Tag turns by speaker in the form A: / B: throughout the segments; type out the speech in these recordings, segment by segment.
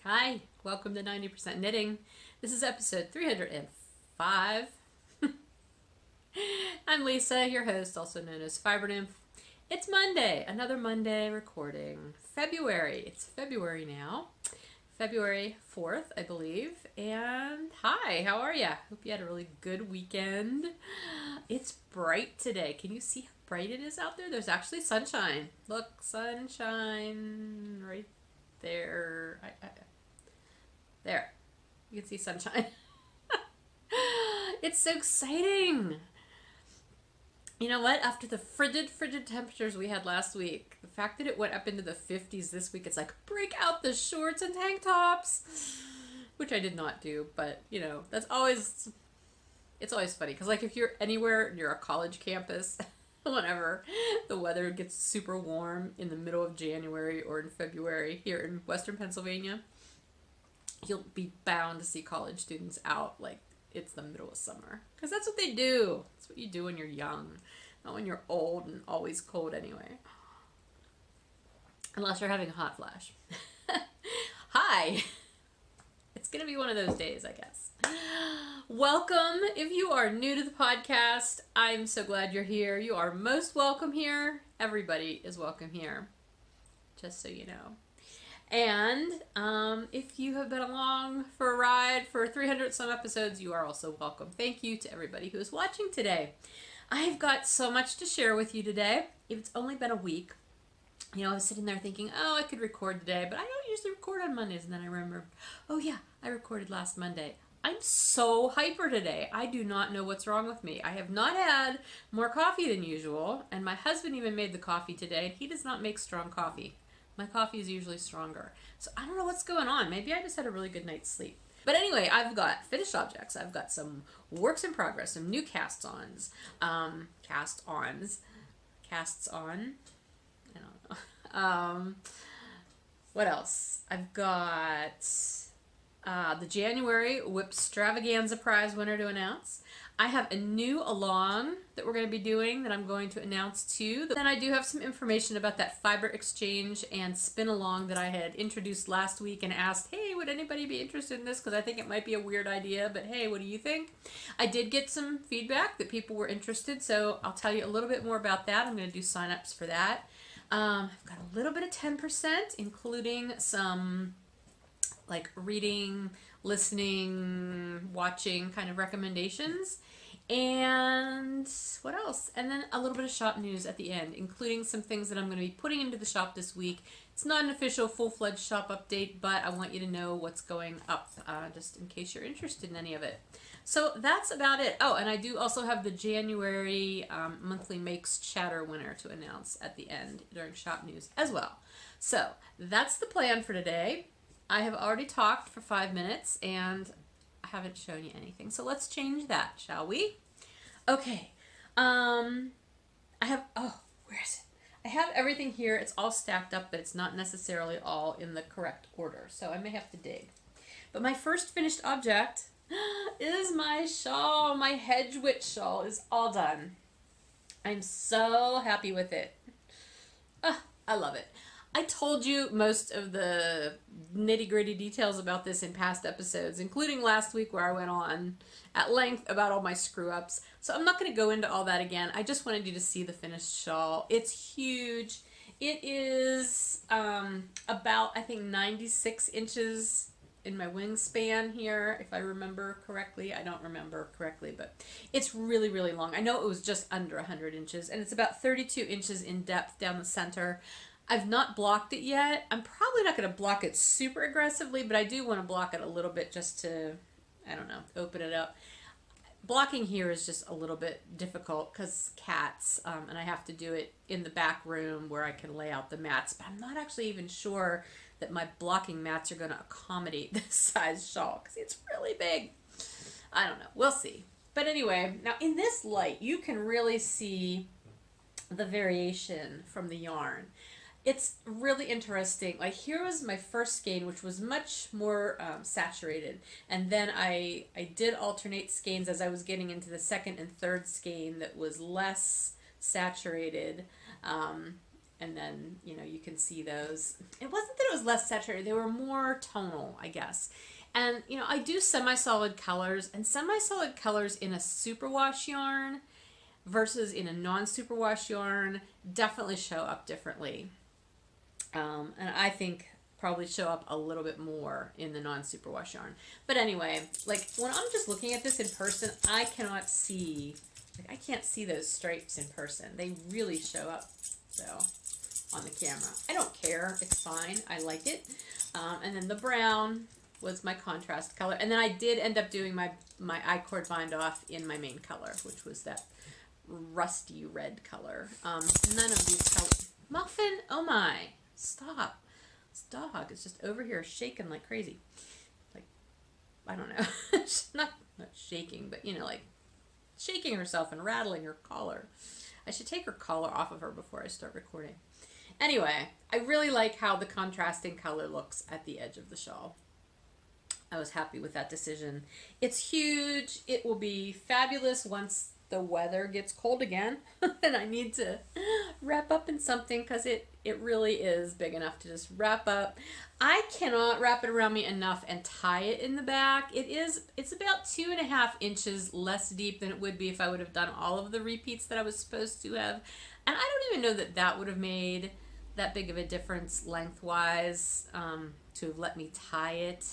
A: Hi, welcome to 90% Knitting. This is episode 305. I'm Lisa, your host, also known as Fiber Nymph. It's Monday, another Monday recording. February, it's February now. February 4th, I believe. And hi, how are ya? Hope you had a really good weekend. It's bright today. Can you see how bright it is out there? There's actually sunshine. Look, sunshine right there. There. You can see sunshine. It's so exciting. You know what? After the frigid temperatures we had last week, the fact that it went up into the 50s this week, it's like, break out the shorts and tank tops, which I did not do, but, you know, it's always funny, because, like, if you're anywhere near a college campus, whenever the weather gets super warm in the middle of January or in February here in Western Pennsylvania, you'll be bound to see college students out like it's the middle of summer. Because that's what they do. That's what you do when you're young. Not when you're old and always cold anyway. Unless you're having a hot flash. Hi! It's going to be one of those days, I guess. Welcome. If you are new to the podcast, I'm so glad you're here. You are most welcome here. Everybody is welcome here. Just so you know. And if you have been along for a ride for 300 some episodes, you are also welcome. Thank you to everybody who is watching today. I've got so much to share with you today. It's only been a week. You know, I was sitting there thinking, oh, I could record today, but I don't usually record on Mondays. And then I remember, oh yeah, I recorded last Monday. I'm so hyper today. I do not know what's wrong with me. I have not had more coffee than usual. And my husband even made the coffee today. And he does not make strong coffee. My coffee is usually stronger. So I don't know what's going on. Maybe I just had a really good night's sleep. But anyway, I've got finished objects. I've got some works in progress, some new casts-ons. Casts on. I don't know. What else? I've got the January WIPstravaganza prize winner to announce. I have a new along that we're going to be doing that I'm going to announce too. Then I do have some information about that Fiber Exchange and Spinalong that I had introduced last week and asked, hey, would anybody be interested in this? Because I think it might be a weird idea, but hey, what do you think? I did get some feedback that people were interested, so I'll tell you a little bit more about that. I'm going to do sign-ups for that. I've got a little bit of 10%, including some like reading, listening, watching kind of recommendations. And what else? And then a little bit of shop news at the end, including some things that I'm going to be putting into the shop this week. It's not an official full-fledged shop update, but I want you to know what's going up, just in case you're interested in any of it. So that's about it. Oh, and I do also have the January monthly Makes Chatter winner to announce at the end during shop news as well. So that's the plan for today. I have already talked for 5 minutes and I haven't shown you anything. So let's change that, shall we? Okay. I have, oh, where is it? I have everything here. It's all stacked up, but it's not necessarily all in the correct order. So I may have to dig. But my first finished object is my shawl. My Hedgewitch shawl is all done. I'm so happy with it. I love it. I told you most of the nitty-gritty details about this in past episodes, including last week where I went on at length about all my screw-ups. So I'm not going to go into all that again. I just wanted you to see the finished shawl. It's huge. It is about, I think, 96 inches in my wingspan here, if I remember correctly. I don't remember correctly, but it's really, really long. I know it was just under 100 inches, and it's about 32 inches in depth down the center. I've not blocked it yet. I'm probably not going to block it super aggressively, but I do want to block it a little bit just to, I don't know, open it up. Blocking here is just a little bit difficult because cats, and I have to do it in the back room where I can lay out the mats, but I'm not actually even sure that my blocking mats are going to accommodate this size shawl because it's really big. I don't know. We'll see. But anyway, now in this light, you can really see the variation from the yarn. It's really interesting. Like, here was my first skein, which was much more saturated. And then I did alternate skeins as I was getting into the second and third skein that was less saturated. and then, you know, you can see those. It wasn't that it was less saturated, they were more tonal, I guess. And, you know, I do semi-solid colors, and semi-solid colors in a superwash yarn versus in a non-superwash yarn definitely show up differently. And I think probably show up a little bit more in the non-superwash yarn. But anyway, like when I'm just looking at this in person, I cannot see, like I can't see those stripes in person. They really show up though on the camera. I don't care, it's fine, I like it. And then the brown was my contrast color. And then I did end up doing my I-cord bind off in my main color, which was that rusty red color. None of these colors. Muffin, oh my, stop. This dog is just over here shaking like crazy. Like, I don't know. She's not shaking, but you know, like shaking herself and rattling her collar. I should take her collar off of her before I start recording. Anyway, I really like how the contrasting color looks at the edge of the shawl. I was happy with that decision. It's huge. It will be fabulous once the weather gets cold again and I need to wrap up in something, because it really is big enough to just wrap up. I cannot wrap it around me enough and tie it in the back. It's about 2.5 inches less deep than it would be if I would have done all of the repeats that I was supposed to have. And I don't even know that that would have made that big of a difference lengthwise, to have let me tie it.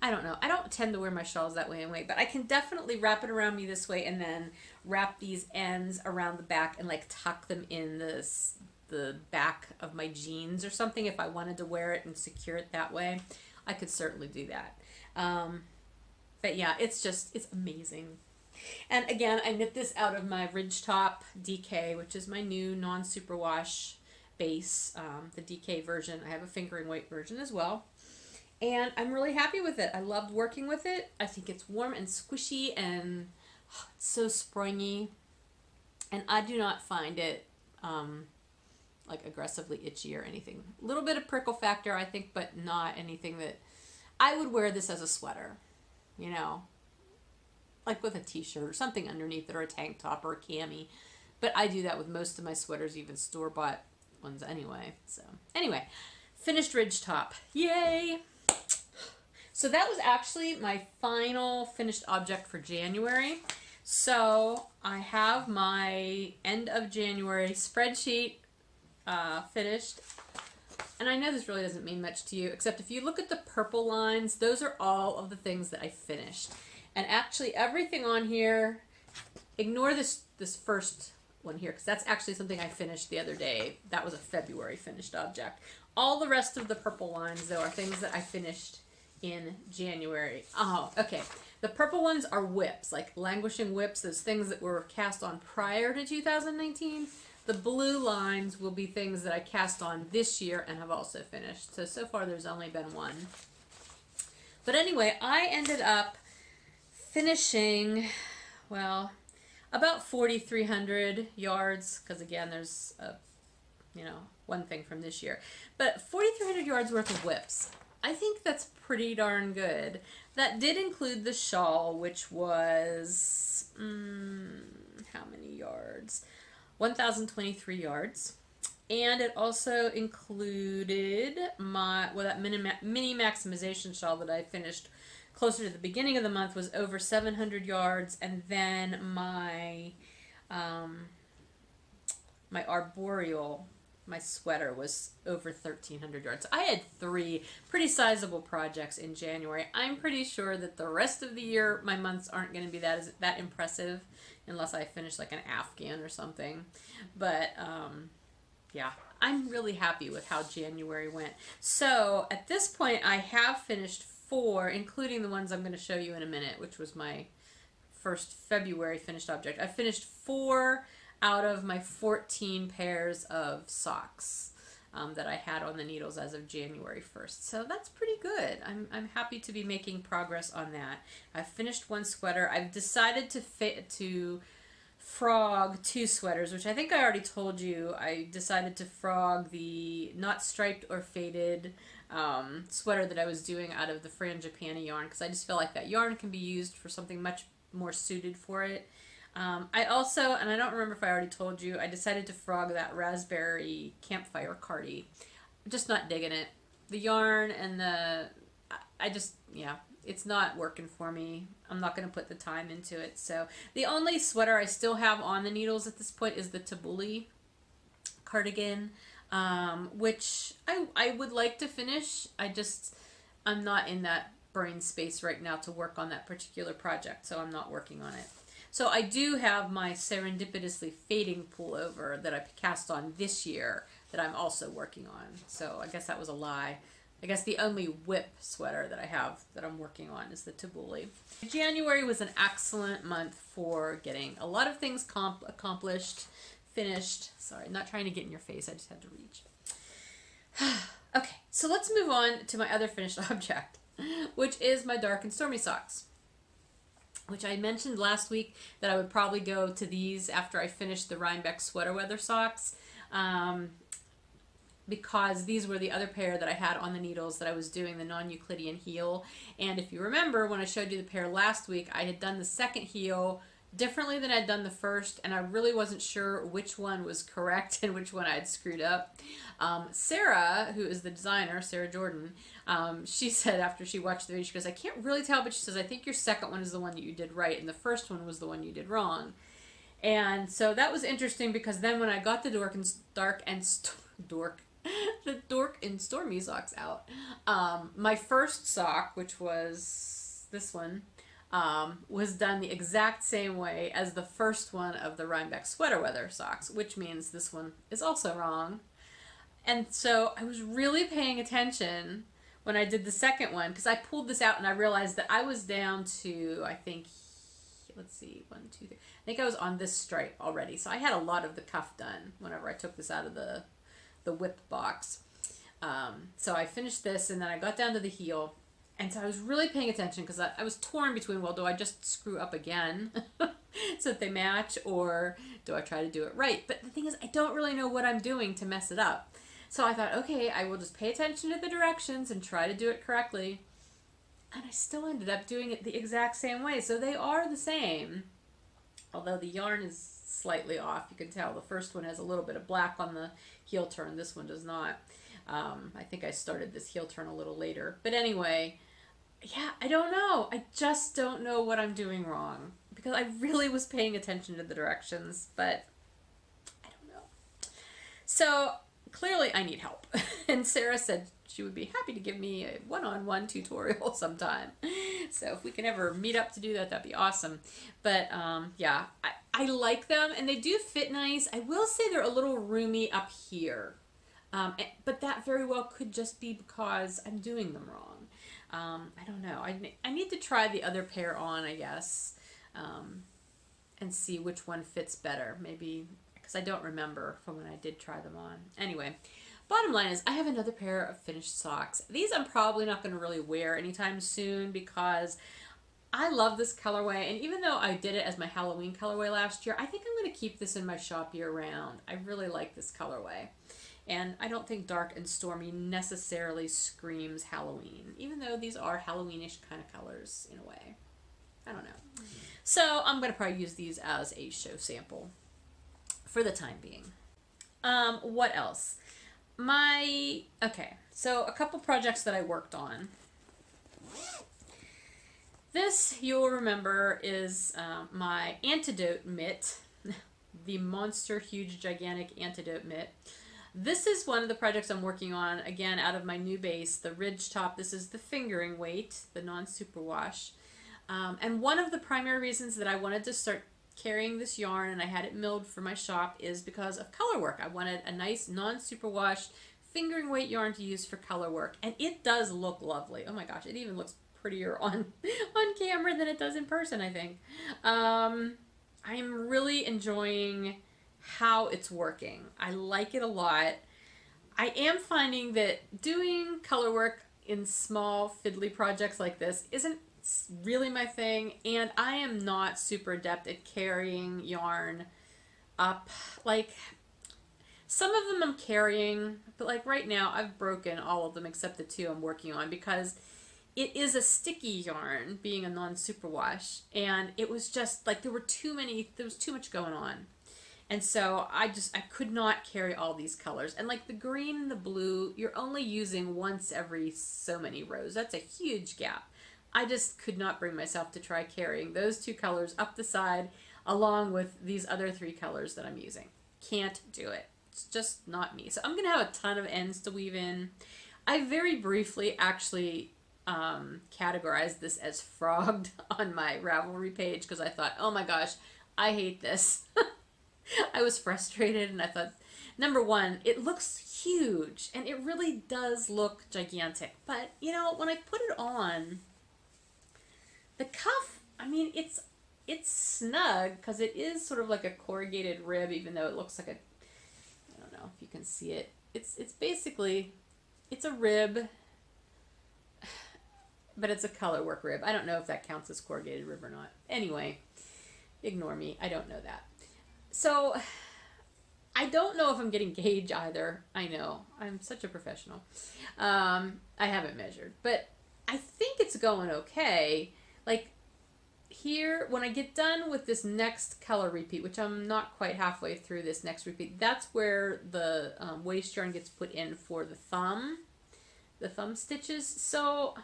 A: I don't know. I don't tend to wear my shawls that way anyway, but I can definitely wrap it around me this way and then wrap these ends around the back and like tuck them in the back of my jeans or something. If I wanted to wear it and secure it that way, I could certainly do that. But yeah, it's amazing. And again, I knit this out of my Ridgetop DK, which is my new non-superwash base, the DK version. I have a fingering weight version as well. And I'm really happy with it. I loved working with it. I think it's warm and squishy and it's so springy. And I do not find it like aggressively itchy or anything. A little bit of prickle factor, I think, but not anything that... I would wear this as a sweater, you know, like with a t-shirt or something underneath it, or a tank top or a cami. But I do that with most of my sweaters, even store-bought ones anyway. So anyway, finished Ridgetop. Yay! So that was actually my final finished object for January. So I have my end of January spreadsheet finished. And I know this really doesn't mean much to you, except if you look at the purple lines, those are all of the things that I finished. And actually everything on here, ignore this first one here, because that's actually something I finished the other day. That was a February finished object. All the rest of the purple lines, though, are things that I finished in January. Oh, okay. The purple ones are whips, like languishing whips, those things that were cast on prior to 2019. The blue lines will be things that I cast on this year and have also finished. So far there's only been one. But anyway, I ended up finishing, well, about 4,300 yards, because again, there's a, you know, one thing from this year. But 4,300 yards worth of whips. I think that's pretty darn good. That did include the shawl, which was, how many yards? 1,023 yards. And it also included that mini maximization shawl that I finished closer to the beginning of the month, was over 700 yards. And then my, my arboreal, my sweater, was over 1,300 yards. I had 3 pretty sizable projects in January. I'm pretty sure that the rest of the year my months aren't going to be that impressive unless I finish like an Afghan or something. But yeah, I'm really happy with how January went. So at this point I have finished 4, including the ones I'm going to show you in a minute, which was my first February finished object. I finished 4 out of my 14 pairs of socks that I had on the needles as of January 1st. So that's pretty good. I'm happy to be making progress on that. I've finished 1 sweater. I've decided to frog 2 sweaters, which I think I already told you. I decided to frog the not striped or faded sweater that I was doing out of the Frangipani yarn, because I just feel like that yarn can be used for something much more suited for it. I also, and I don't remember if I already told you, I decided to frog that raspberry campfire cardi. I'm just not digging it. The yarn and yeah, it's not working for me. I'm not going to put the time into it. So the only sweater I still have on the needles at this point is the tabbouleh cardigan, which I would like to finish. I'm not in that brain space right now to work on that particular project, so I'm not working on it. So I do have my serendipitously fading pullover that I cast on this year that I'm also working on. So I guess that was a lie. I guess the only whip sweater that I have that I'm working on is the tabbouleh. January was an excellent month for getting a lot of things accomplished, finished. Sorry, I'm not trying to get in your face. I just had to reach. Okay, so let's move on to my other finished object, which is my Dark and Stormy socks, which I mentioned last week that I would probably go to these after I finished the Rhinebeck sweater weather socks, because these were the other pair that I had on the needles that I was doing the non-Euclidean heel. And if you remember, when I showed you the pair last week, I had done the second heel differently than I'd done the first, and I really wasn't sure which one was correct and which one I had screwed up. Sarah, who is the designer, Sarah Jordan, she said after she watched the video, she goes, I can't really tell, but she says, I think your second one is the one that you did right, and the first one was the one you did wrong. And so that was interesting, because then when I got the Dork and Stormy socks out, my first sock, which was this one, was done the exact same way as the first one of the Rhinebeck sweater weather socks, which means this one is also wrong. And so I was really paying attention when I did the second one, because I pulled this out and I realized that I was down to, I think, let's see, 1, 2, 3. I think I was on this stripe already. So I had a lot of the cuff done whenever I took this out of the whip box. So I finished this, and then I got down to the heel. And so I was really paying attention, because I was torn between, well, do I just screw up again so that they match, or do I try to do it right? But the thing is, I don't really know what I'm doing to mess it up. So I thought, okay, I will just pay attention to the directions and try to do it correctly. And I still ended up doing it the exact same way. So they are the same, although the yarn is slightly off. You can tell the first one has a little bit of black on the heel turn. This one does not. I think I started this heel turn a little later. But anyway, yeah, I don't know. I just don't know what I'm doing wrong, because I really was paying attention to the directions, but I don't know. So clearly I need help. And Sarah said she would be happy to give me a one-on-one tutorial sometime. So if we can ever meet up to do that, that'd be awesome. But yeah, I like them, and they do fit nice. I will say they're a little roomy up here. But that very well could just be because I'm doing them wrong. I don't know. I need to try the other pair on, I guess, and see which one fits better. Maybe, because I don't remember from when I did try them on. Anyway, bottom line is I have another pair of finished socks. These I'm probably not going to really wear anytime soon, because I love this colorway. And even though I did it as my Halloween colorway last year, I think I'm going to keep this in my shop year round. I really like this colorway. And I don't think Dark and Stormy necessarily screams Halloween, even though these are Halloweenish kind of colors in a way. I don't know. So I'm going to probably use these as a show sample for the time being. What else? Okay, so a couple projects that I worked on. This, you'll remember, is my Antidote Mitt, the monster, huge, gigantic Antidote Mitt. This is one of the projects I'm working on, again, out of my new base, the Ridgetop. This is the fingering weight, the non-superwash. And one of the primary reasons that I wanted to start carrying this yarn, and I had it milled for my shop, is because of color work. I wanted a nice non-superwash fingering weight yarn to use for color work. And it does look lovely. Oh my gosh, it even looks prettier on camera than it does in person, I think. I'm really enjoying how it's working. I like it a lot. I am finding that doing color work in small fiddly projects like this isn't really my thing, and I am not super adept at carrying yarn up. Like, some of them I'm carrying, but like right now I've broken all of them except the two I'm working on, because it is a sticky yarn, being a non-superwash, and it was just like there was too much going on. And so I could not carry all these colors. And like the green and the blue, you're only using once every so many rows. That's a huge gap. I just could not bring myself to try carrying those two colors up the side along with these other three colors that I'm using. Can't do it. It's just not me. So I'm going to have a ton of ends to weave in. I very briefly actually categorized this as frogged on my Ravelry page because I thought, oh my gosh, I hate this. I was frustrated and I thought, number one, it looks huge and it really does look gigantic. But, you know, when I put it on, the cuff, I mean, it's snug because it is sort of like a corrugated rib, even though it looks like a, I don't know if you can see it. It's basically, it's a rib, but it's a colorwork rib. I don't know if that counts as corrugated rib or not. Anyway, ignore me. I don't know that. So I don't know if I'm getting gauge either. I know. I'm such a professional. I haven't measured, but I think it's going okay. Like here, when I get done with this next color repeat, which I'm not quite halfway through this next repeat, that's where the waste yarn gets put in for the thumb stitches. So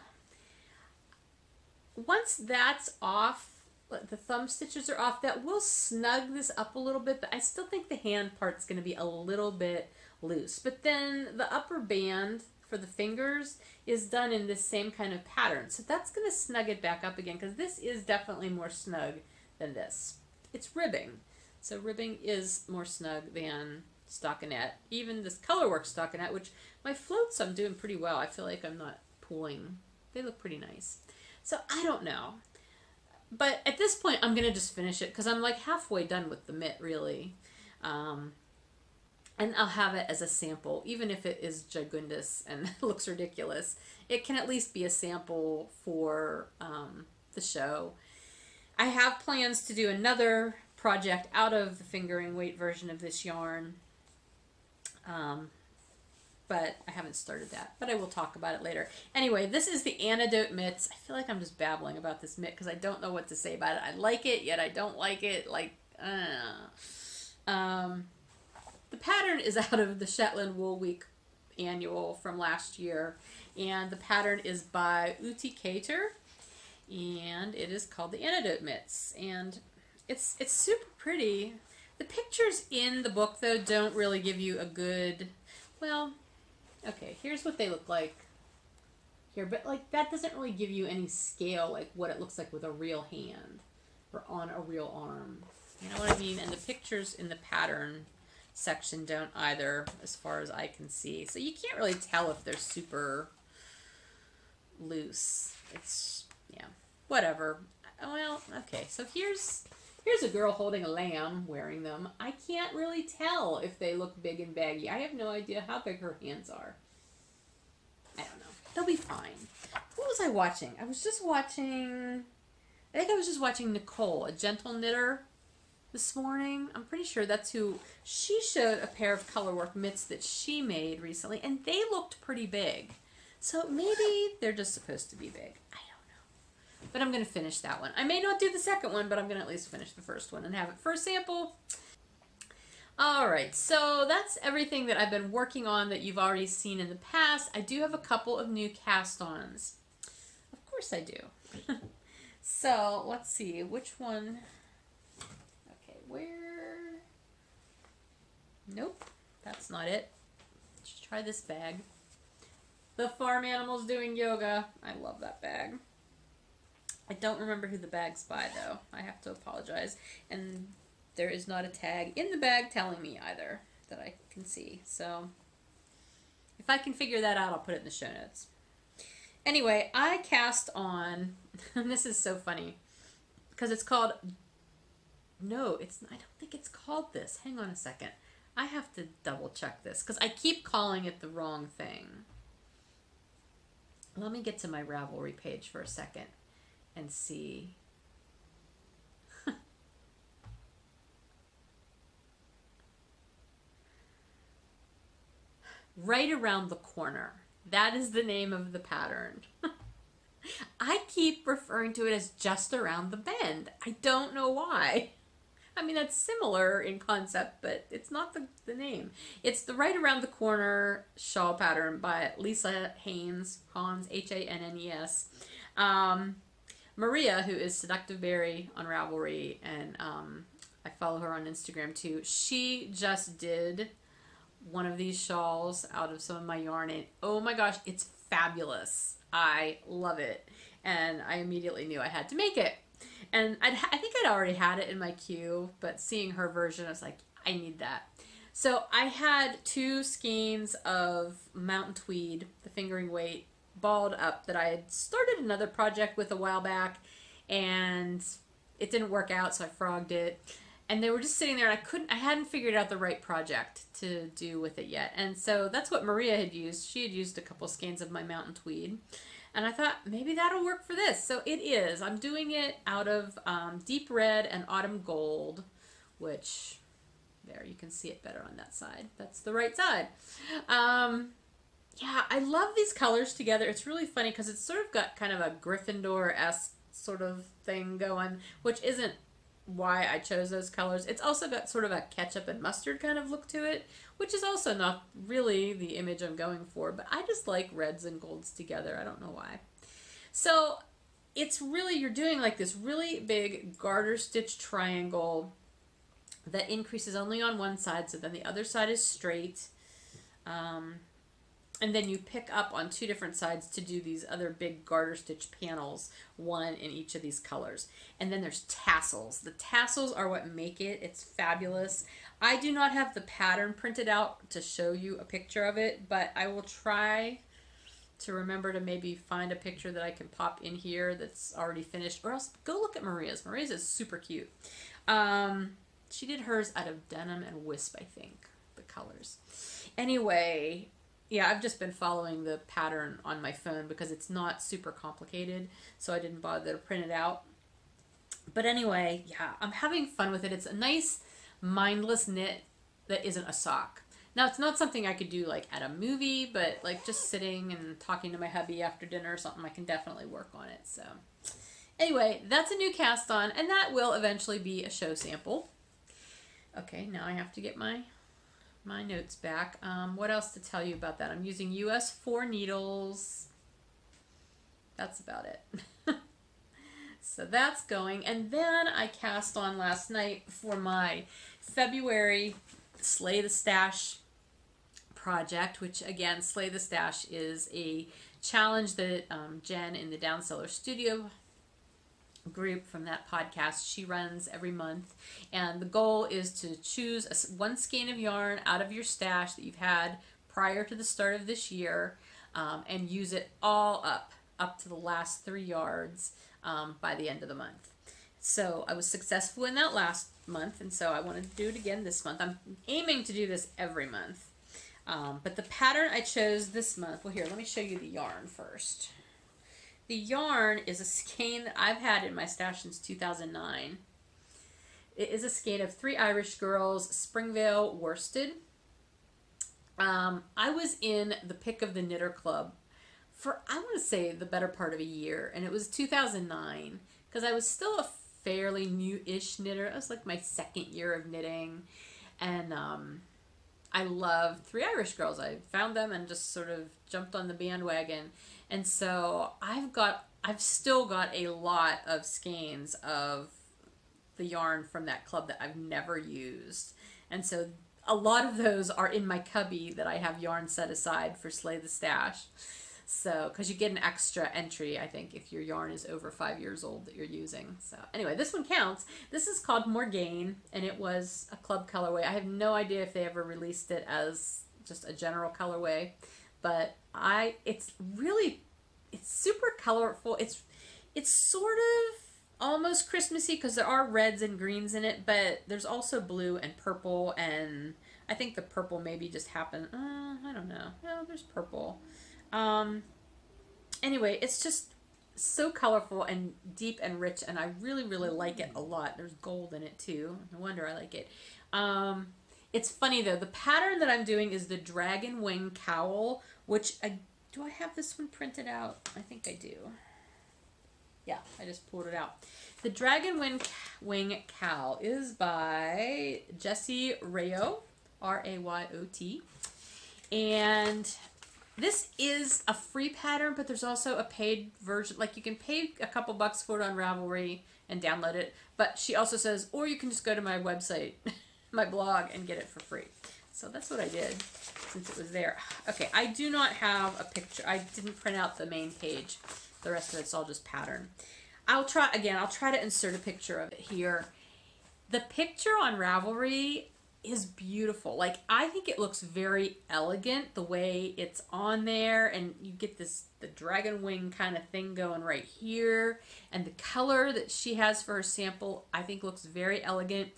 A: once that's off, the thumb stitches are off, that will snug this up a little bit, but I still think the hand part's going to be a little bit loose. But then the upper band for the fingers is done in this same kind of pattern. So that's going to snug it back up again because this is definitely more snug than this. It's ribbing. So ribbing is more snug than stockinette. Even this colorwork stockinette, which my floats I'm doing pretty well. I feel like I'm not pulling. They look pretty nice. So I don't know. But at this point, I'm going to just finish it because I'm like halfway done with the mitt, really. And I'll have it as a sample, even if it is gigundous and looks ridiculous. It can at least be a sample for the show. I have plans to do another project out of the fingering weight version of this yarn. But I haven't started that. But I will talk about it later. Anyway, this is the Antidote Mitts. I feel like I'm just babbling about this mitt because I don't know what to say about it. I like it, yet I don't like it. Like, the pattern is out of the Shetland Wool Week Annual from last year. And the pattern is by Outi Kater. And it is called the Antidote Mitts. And it's super pretty. The pictures in the book, though, don't really give you a good... Well... Okay, here's what they look like here, but like that doesn't really give you any scale like what it looks like with a real hand or on a real arm. You know what I mean? And the pictures in the pattern section don't either, as far as I can see. So you can't really tell if they're super loose. It's, yeah, whatever. Well, okay, so here's a girl holding a lamb wearing them. I can't really tell if they look big and baggy. I have no idea how big her hands are. I don't know. They'll be fine. What was I watching? I was just watching... I think I was just watching Nicole, a gentle knitter, this morning. I'm pretty sure that's who... She showed a pair of colorwork mitts that she made recently, and they looked pretty big. So maybe they're just supposed to be big. I don't know. But I'm going to finish that one. I may not do the second one, but I'm going to at least finish the first one and have it for a sample. Alright, so that's everything that I've been working on that you've already seen in the past. I do have a couple of new cast-ons. Of course I do. So, let's see, which one... Okay, where... Nope, that's not it. Let's try this bag. The Farm Animals Doing Yoga. I love that bag. I don't remember who the bag's by, though. I have to apologize. And there is not a tag in the bag telling me either that I can see. So, if I can figure that out, I'll put it in the show notes. Anyway, I cast on, and this is so funny, because it's called, no, it's, I don't think it's called this. Hang on a second. I have to double check this, because I keep calling it the wrong thing. Let me get to my Ravelry page for a second and see. Right around the corner. That is the name of the pattern. I keep referring to it as Just Around the Bend. I don't know why. I mean, that's similar in concept, but it's not the name. It's the Right Around the Corner shawl pattern by Lisa Hans, Hannes. Maria, who is Seductive Berry on Ravelry, and I follow her on Instagram too. She just did one of these shawls out of some of my yarn, and oh my gosh, it's fabulous. I love it, and I immediately knew I had to make it. And I think I'd already had it in my queue, but seeing her version, I was like, I need that. So I had 2 skeins of Mountain Tweed, the fingering weight, balled up that I had started another project with a while back, and it didn't work out, so I frogged it. And they were just sitting there, and I hadn't figured out the right project to do with it yet. And so that's what Maria had used. She had used a couple skeins of my Mountain Tweed. And I thought, maybe that'll work for this. So it is. I'm doing it out of Deep Red and Autumn Gold, which, there, you can see it better on that side. That's the right side. Yeah, I love these colors together. It's really funny because it's sort of got kind of a Gryffindor-esque sort of thing going, which isn't why I chose those colors. It's also got sort of a ketchup and mustard kind of look to it, which is also not really the image I'm going for, but I just like reds and golds together. I don't know why. So it's really, you're doing like this really big garter stitch triangle that increases only on one side, so then the other side is straight. And then you pick up on 2 different sides to do these other big garter stitch panels, one in each of these colors. And then there's tassels. The tassels are what make it. It's fabulous. I do not have the pattern printed out to show you a picture of it, but I will try to remember to maybe find a picture that I can pop in here that's already finished, or else go look at Maria's. Maria's is super cute. She did hers out of denim and wisp, I think, the colors. Anyway, yeah, I've just been following the pattern on my phone because it's not super complicated, so I didn't bother to print it out. But anyway, yeah, I'm having fun with it. It's a nice, mindless knit that isn't a sock. Now, it's not something I could do like at a movie, but like just sitting and talking to my hubby after dinner or something, I can definitely work on it. So anyway, that's a new cast on, and that will eventually be a show sample. Okay, now I have to get my notes back. What else to tell you about that? I'm using US 4 needles. That's about it. So that's going. And then I cast on last night for my February Slay the Stash project, which again, Slay the Stash is a challenge that Jen in the Downseller Studio group from that podcast, she runs every month, and the goal is to choose one skein of yarn out of your stash that you've had prior to the start of this year, and use it all up to the last 3 yards by the end of the month. So I was successful in that last month, and so I wanted to do it again this month. I'm aiming to do this every month, but the pattern I chose this month, well, here, let me show you the yarn first. The yarn is a skein that I've had in my stash since 2009. It is a skein of 3 Irish Girls Springvale worsted. I was in the Pick of the Knitter Club for, I want to say, the better part of a year, and it was 2009, because I was still a fairly new-ish knitter. It was like my 2nd year of knitting, and I love 3 Irish Girls. I found them and just sort of jumped on the bandwagon. And so I've still got a lot of skeins of the yarn from that club that I've never used. And so a lot of those are in my cubby that I have yarn set aside for Slay the Stash. So, because you get an extra entry, I think, if your yarn is over 5 years old that you're using. So anyway, this one counts. This is called Morgaine, and it was a club colorway. I have no idea if they ever released it as just a general colorway, but it's super colorful. It's sort of almost Christmassy because there are reds and greens in it, but there's also blue and purple, and I think the purple maybe just happened. I don't know. No, there's purple. Anyway, it's just so colorful and deep and rich, and I really, really like it a lot. There's gold in it too. No wonder I like it. It's funny though, the pattern that I'm doing is the Dragon Wing Cowl, which do I have this one printed out? I think I do. just pulled it out. The Dragon Wing Cowl is by Jessie Rayot, R-A-Y-O-T. And this is a free pattern, but there's also a paid version. Like, you can pay a couple bucks for it on Ravelry and download it. But she also says, or you can just go to my website, my blog, and get it for free. So that's what I did since it was there. Okay, I do not have a picture. I didn't print out the main page. The rest of it's all just pattern. I'll try to insert a picture of it here. The picture on Ravelry is beautiful. Like, I think it looks very elegant the way it's on there, and you get the dragon wing kind of thing going right here, and the color that she has for her sample I think looks very elegant.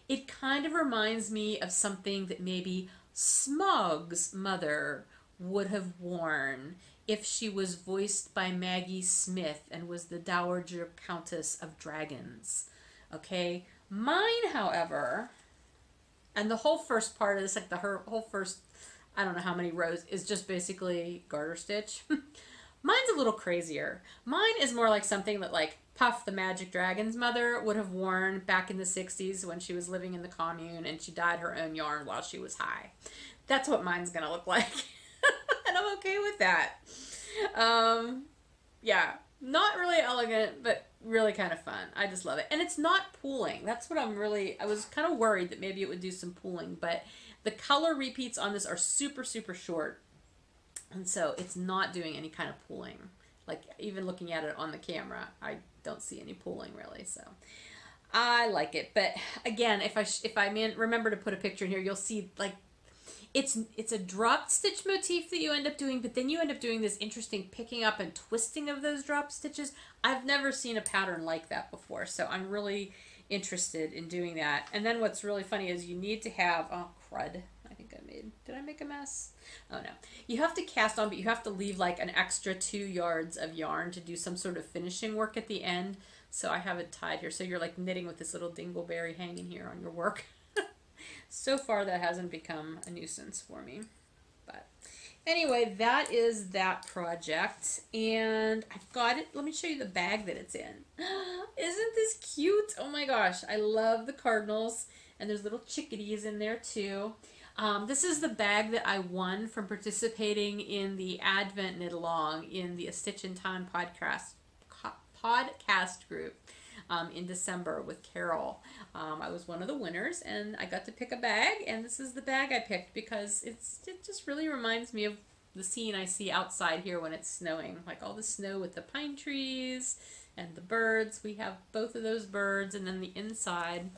A: It kind of reminds me of something that maybe Smaug's mother would have worn if she was voiced by Maggie Smith and was the Dowager Countess of Dragons. Okay? Mine, however, and the whole first part of this, like her whole first, I don't know how many rows, is just basically garter stitch. Mine's a little crazier. Mine is more like something that, like, Puff the Magic Dragon's mother would have worn back in the 60s when she was living in the commune and she dyed her own yarn while she was high. That's what mine's gonna look like. And I'm okay with that. Yeah, not really elegant, but really kind of fun. I just love it. And it's not pooling. That's what I was kind of worried that maybe it would do some pooling, but the color repeats on this are super, super short. And so it's not doing any kind of pooling. Like, even looking at it on the camera, I don't see any pooling really. So I like it. But again, if I remember to put a picture in here, you'll see, like, it's a drop stitch motif that you end up doing, but then you end up doing this interesting picking up and twisting of those drop stitches. I've never seen a pattern like that before, so I'm really interested in doing that. And then what's really funny is you need to have, oh crud, did I make a mess? Oh no. You have to cast on, but you have to leave like an extra 2 yards of yarn to do some sort of finishing work at the end. So I have it tied here. So you're like knitting with this little dingleberry hanging here on your work. So far that hasn't become a nuisance for me. But anyway, that is that project. And I've got it. Let me show you the bag that it's in. Isn't this cute? Oh my gosh. I love the cardinals. And there's little chickadees in there too. This is the bag that I won from participating in the Advent Knit Along in the A Stitch in Time podcast group in December with Carol. I was one of the winners and I got to pick a bag, and this is the bag I picked because it just really reminds me of the scene I see outside here when it's snowing, like all the snow with the pine trees and the birds. We have both of those birds, and then the inside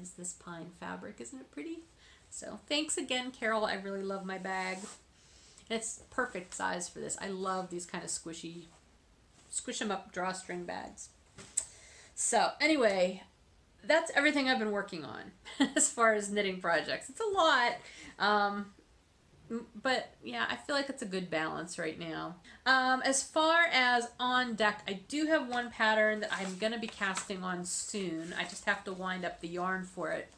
A: is this pine fabric. Isn't it pretty? So thanks again, Carol. I really love my bag. And it's perfect size for this. I love these kind of squishy, squish them up drawstring bags. So anyway, that's everything I've been working on as far as knitting projects. It's a lot, but yeah, I feel like it's a good balance right now. As far as on deck, I do have one pattern that I'm going to be casting on soon. I just have to wind up the yarn for it.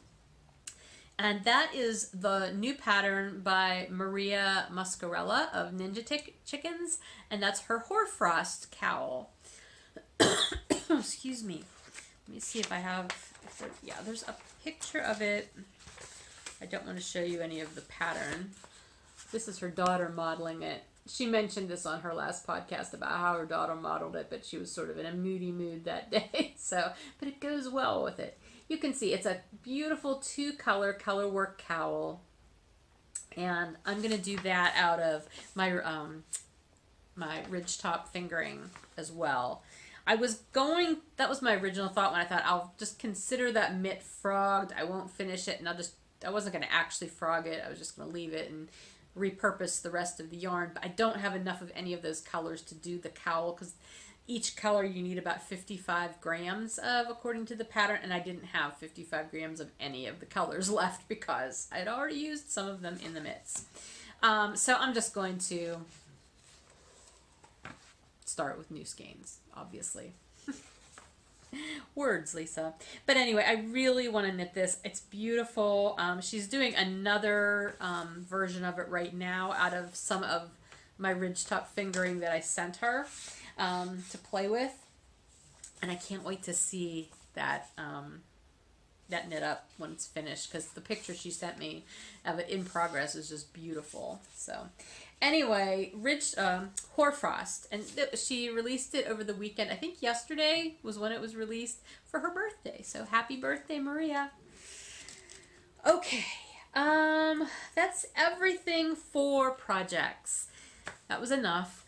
A: And that is the new pattern by Maria Muscarella of Ninja Chickens, and that's her Hoarfrost cowl. Excuse me. Let me see if I have, yeah, there's a picture of it. I don't want to show you any of the pattern. This is her daughter modeling it. She mentioned this on her last podcast about how her daughter modeled it, but she was sort of in a moody mood that day. So, but it goes well with it. You can see it's a beautiful 2-color colorwork cowl, and I'm going to do that out of my my Ridgetop Fingering as well. I was going, that was my original thought when I thought I'll just consider that mitt frogged. I won't finish it, and I wasn't going to actually frog it. I was just going to leave it and repurpose the rest of the yarn. But I don't have enough of any of those colors to do the cowl, because each color you need about 55 grams of, according to the pattern, and I didn't have 55 grams of any of the colors left because I'd already used some of them in the mitts. So I'm just going to start with new skeins, obviously. Words, Lisa. But anyway, I really want to knit this. It's beautiful. She's doing another version of it right now out of some of my Ridgetop Fingering that I sent her to play with. And I can't wait to see that that knit up when it's finished, because the picture she sent me of it in progress is just beautiful. So anyway, Hoarfrost, and she released it over the weekend. I think yesterday was when it was released for her birthday. So happy birthday, Maria. Okay, that's everything for projects. That was enough.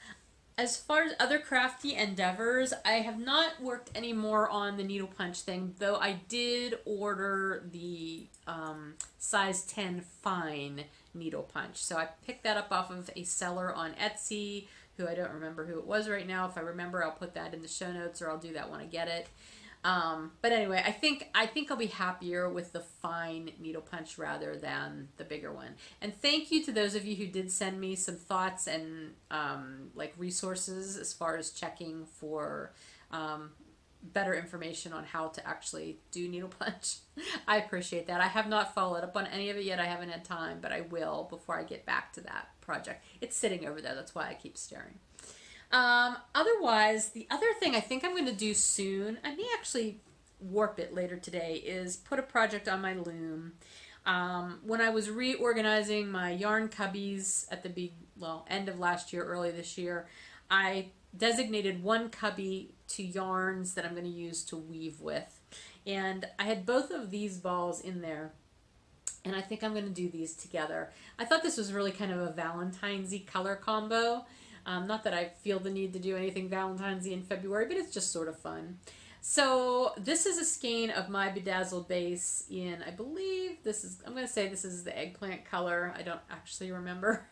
A: As far as other crafty endeavors, I have not worked any more on the needle punch thing, though I did order the size 10 fine needle punch. So I picked that up off of a seller on Etsy, who I don't remember who it was right now. If I remember, I'll put that in the show notes, or I'll do that when I get it. But anyway, I think I'll be happier with the fine needle punch rather than the bigger one. And thank you to those of you who did send me some thoughts and like resources as far as checking for better information on how to actually do needle punch. I appreciate that. I have not followed up on any of it yet. I haven't had time, but I will before I get back to that project. It's sitting over there. That's why I keep staring. Otherwise, the other thing I think I'm going to do soon, I may actually warp it later today, is put a project on my loom. When I was reorganizing my yarn cubbies at the end of last year, early this year, I designated one cubby to yarns that I'm going to use to weave with. And I had both of these balls in there, and I think I'm going to do these together. I thought this was really kind of a Valentine's-y color combo. Not that I feel the need to do anything Valentine's-y in February, but it's just sort of fun. So this is a skein of my bedazzled base in, I believe I'm going to say this is the eggplant color. I don't actually remember.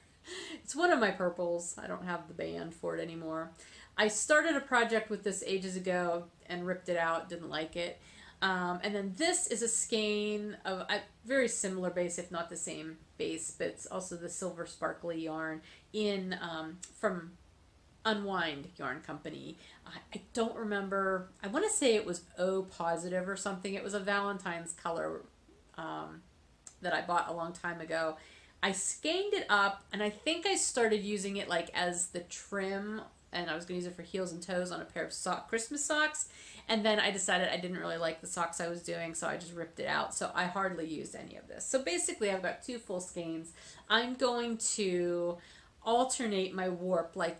A: It's one of my purples. I don't have the band for it anymore. I started a project with this ages ago and ripped it out, didn't like it. And then this is a skein of a very similar base, if not the same base, but it's also the silver sparkly yarn in from Unwind Yarn Company. I don't remember. I want to say it was O positive or something. It was a Valentine's color that I bought a long time ago. I skeined it up, and I think I started using it like as the trim, and I was going to use it for heels and toes on a pair of Christmas socks. And then I decided I didn't really like the socks I was doing, so I just ripped it out. So I hardly used any of this. So basically, I've got two full skeins. I'm going to alternate my warp, like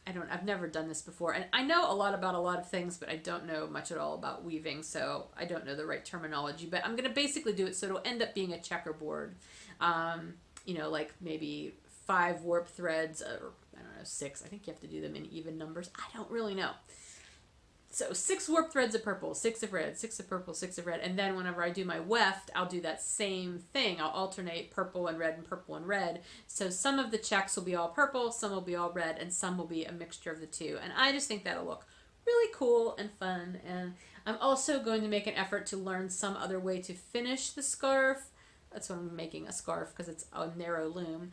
A: I've never done this before. And I know a lot about a lot of things, but I don't know much at all about weaving, so I don't know the right terminology. But I'm going to basically do it so it'll end up being a checkerboard. You know, like maybe 5 warp threads, or I don't know, 6. I think you have to do them in even numbers. I don't really know. So 6 warp threads of purple, 6 of red, 6 of purple, 6 of red, and then whenever I do my weft, I'll do that same thing. I'll alternate purple and red and purple and red. So some of the checks will be all purple, some will be all red, and some will be a mixture of the two. And I just think that'll look really cool and fun. And I'm also going to make an effort to learn some other way to finish the scarf. That's why I'm making a scarf, because it's a narrow loom.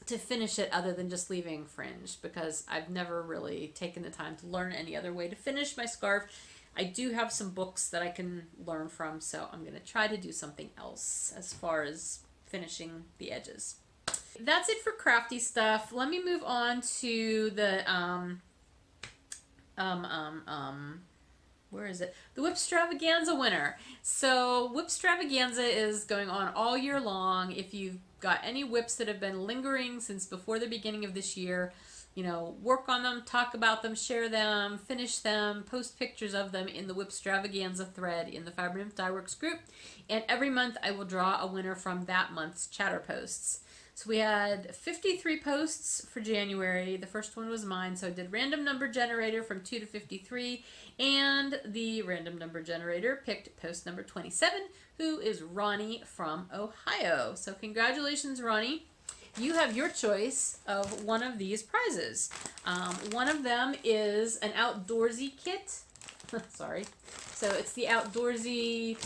A: To finish it other than just leaving fringe, because I've never really taken the time to learn any other way to finish my scarf. I do have some books that I can learn from, so I'm going to try to do something else as far as finishing the edges. That's it for crafty stuff. Let me move on to the where is it? The WIPstravaganza winner. So WIPstravaganza is going on all year long. If you've got any WIPs that have been lingering since before the beginning of this year, you know, work on them, talk about them, share them, finish them, post pictures of them in the WIPstravaganza thread in the fibernymphdyeworks group. And every month I will draw a winner from that month's chatter posts. So we had 53 posts for January. The first one was mine, so I did random number generator from 2 to 53, and the random number generator picked post number 27, who is Ronnie from Ohio. So congratulations, Ronnie. You have your choice of one of these prizes. One of them is an outdoorsy kit. Sorry. So it's the outdoorsy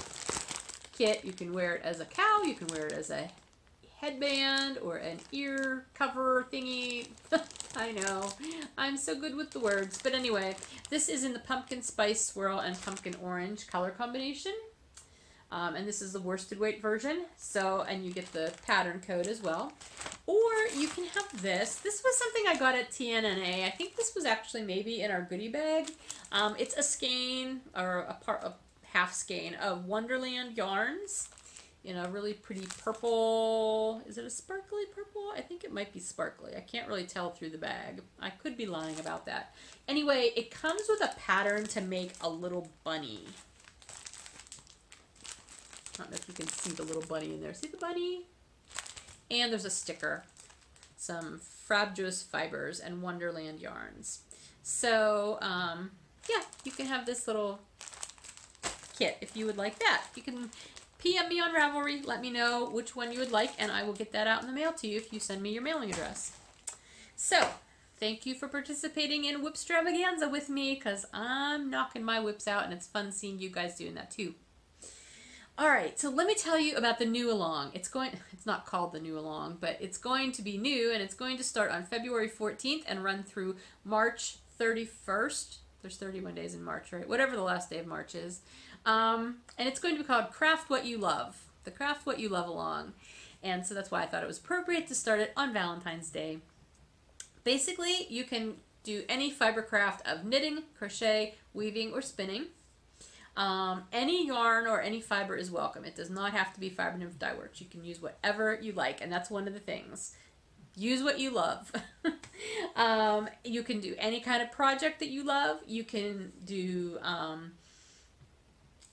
A: kit. You can wear it as a cow, you can wear it as a headband or an ear cover thingy. I know, I'm so good with the words. But anyway, this is in the pumpkin spice swirl and pumpkin orange color combination. And this is the worsted weight version. So, and you get the pattern code as well. Or you can have this. This was something I got at TNNA. I think this was actually maybe in our goodie bag. It's a skein, or a half skein of Wonderland yarns in a really pretty purple. Is it a sparkly purple? I think it might be sparkly. I can't really tell through the bag. I could be lying about that. Anyway, it comes with a pattern to make a little bunny. I don't know if you can see the little bunny in there. See the bunny? And there's a sticker. Some frabjous fibers and Wonderland yarns. So, yeah, you can have this little kit if you would like that. You can PM me on Ravelry, let me know which one you would like, and I will get that out in the mail to you if you send me your mailing address. So, thank you for participating in WIPstravaganza with me, because I'm knocking my whips out, and it's fun seeing you guys doing that too. Alright, so let me tell you about the new along. It's not called the new along, but it's going to be new, and it's going to start on February 14th and run through March 31st. There's 31 days in March, right? Whatever the last day of March is. And it's going to be called Craft What You Love. The Craft What You Love along. And so that's why I thought it was appropriate to start it on Valentine's Day. Basically, you can do any fiber craft of knitting, crochet, weaving, or spinning. Any yarn or any fiber is welcome. It does not have to be fibernymphdyeworks. You can use whatever you like, and that's one of the things. Use what you love. You can do any kind of project that you love. You can do,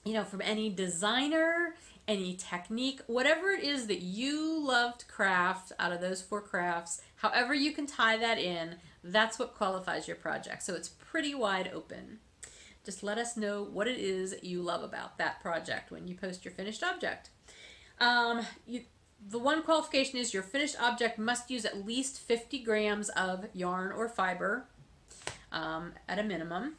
A: you know, from any designer, any technique, whatever it is that you love to craft out of those 4 crafts, however you can tie that in, that's what qualifies your project. So it's pretty wide open. Just let us know what it is you love about that project when you post your finished object. The one qualification is your finished object must use at least 50 grams of yarn or fiber at a minimum.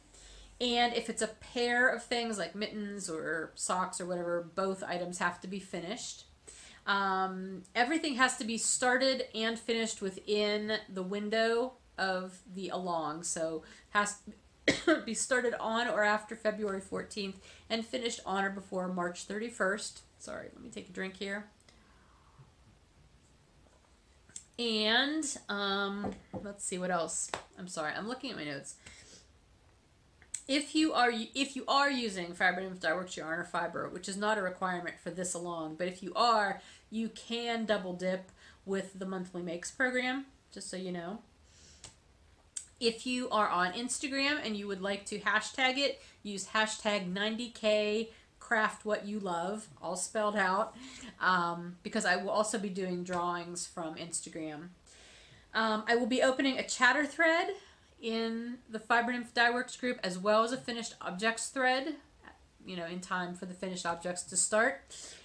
A: And if it's a pair of things like mittens or socks or whatever, both items have to be finished. Everything has to be started and finished within the window of the along. So has to be started on or after February 14th and finished on or before March 31st. Sorry, let me take a drink here. And let's see what else. I'm sorry, I'm looking at my notes. If you are using fibernymphdyeworks yarn or fiber, which is not a requirement for this along, but if you are, you can double dip with the monthly makes program, just so you know. If you are on Instagram and you would like to hashtag it, use hashtag 90K craft what you love, all spelled out, because I will also be doing drawings from Instagram. I will be opening a chatter thread in the fibernymphdyeworks group, as well as a finished objects thread, you know, in time for the finished objects to start.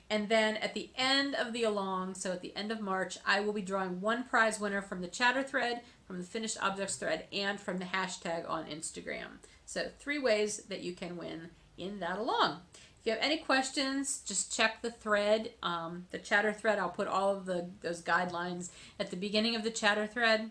A: And then at the end of the along, so at the end of March, I will be drawing one prize winner from the chatter thread, from the finished objects thread, and from the hashtag on Instagram. So 3 ways that you can win in that along. If you have any questions, just check the thread, the chatter thread. I'll put all of those guidelines at the beginning of the chatter thread.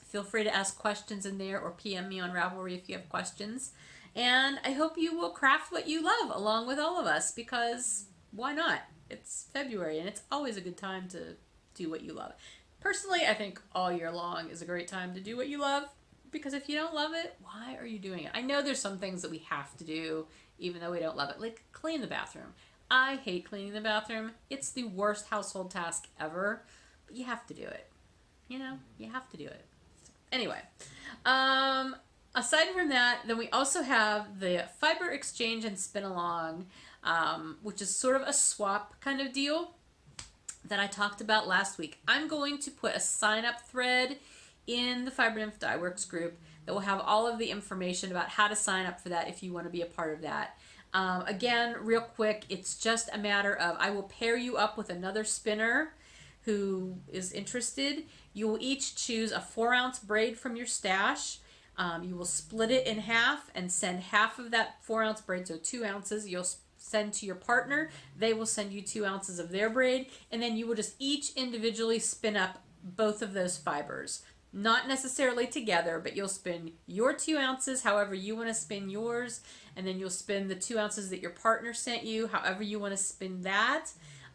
A: Feel free to ask questions in there or PM me on Ravelry if you have questions. And I hope you will craft what you love along with all of us, because why not? It's February and it's always a good time to do what you love. Personally, I think all year long is a great time to do what you love, because if you don't love it, why are you doing it? I know there's some things that we have to do even though we don't love it, like clean the bathroom. I hate cleaning the bathroom. It's the worst household task ever, but you have to do it. You know, you have to do it. Anyway, aside from that, then we also have the Fiber Exchange and Spinalong, which is sort of a swap kind of deal that I talked about last week. I'm going to put a sign-up thread in the fibernymphdyeworks group that will have all of the information about how to sign up for that if you want to be a part of that. Again, real quick, it's just a matter of I will pair you up with another spinner who is interested. You will each choose a 4-ounce braid from your stash. You will split it in half and send half of that 4-ounce braid, so 2 ounces, you'll send to your partner. They will send you 2 ounces of their braid, and then you will just each individually spin up both of those fibers. not necessarily together, but you'll spin your 2 ounces however you want to spin yours, and then you'll spin the 2 ounces that your partner sent you however you want to spin that.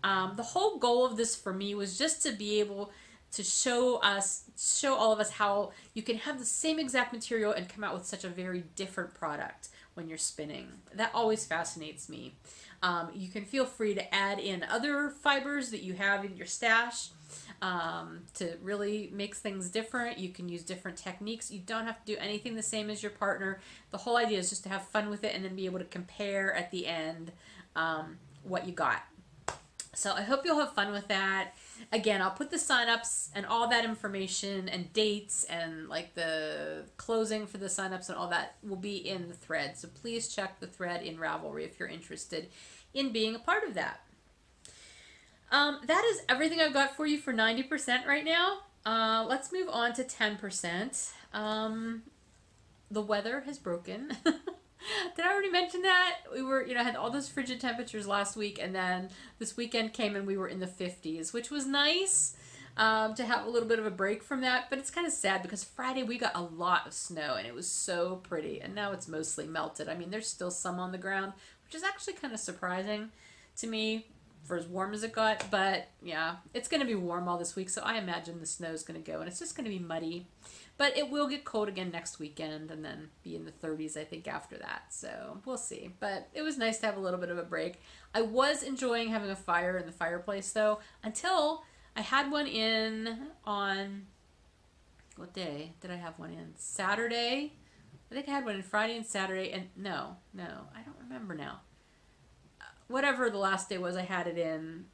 A: The whole goal of this for me was just to be able to show all of us how you can have the same exact material and come out with such a very different product when you're spinning. That always fascinates me. You can feel free to add in other fibers that you have in your stash to really make things different. You can use different techniques. You don't have to do anything the same as your partner. The whole idea is just to have fun with it and then be able to compare at the end what you got. So I hope you'll have fun with that. Again, I'll put the signups and all that information and dates and like the closing for the signups and all that will be in the thread. So please check the thread in Ravelry if you're interested in being a part of that. That is everything I've got for you for 90% right now. Let's move on to 10%. The weather has broken. Did I already mention that? We were, had all those frigid temperatures last week, and then this weekend came and we were in the 50s, which was nice to have a little bit of a break from that. But it's kind of sad because Friday we got a lot of snow and it was so pretty, and now it's mostly melted. I mean, there's still some on the ground, which is actually kind of surprising to me for as warm as it got. But yeah, it's going to be warm all this week, so I imagine the snow is going to go and it's just going to be muddy. But it will get cold again next weekend and then be in the 30s, I think, after that. So we'll see. But it was nice to have a little bit of a break. I was enjoying having a fire in the fireplace, though, until I had one in on... What day did I have one in? Saturday? I think I had one in Friday and Saturday. And no, I don't remember now. Whatever the last day was I had it in...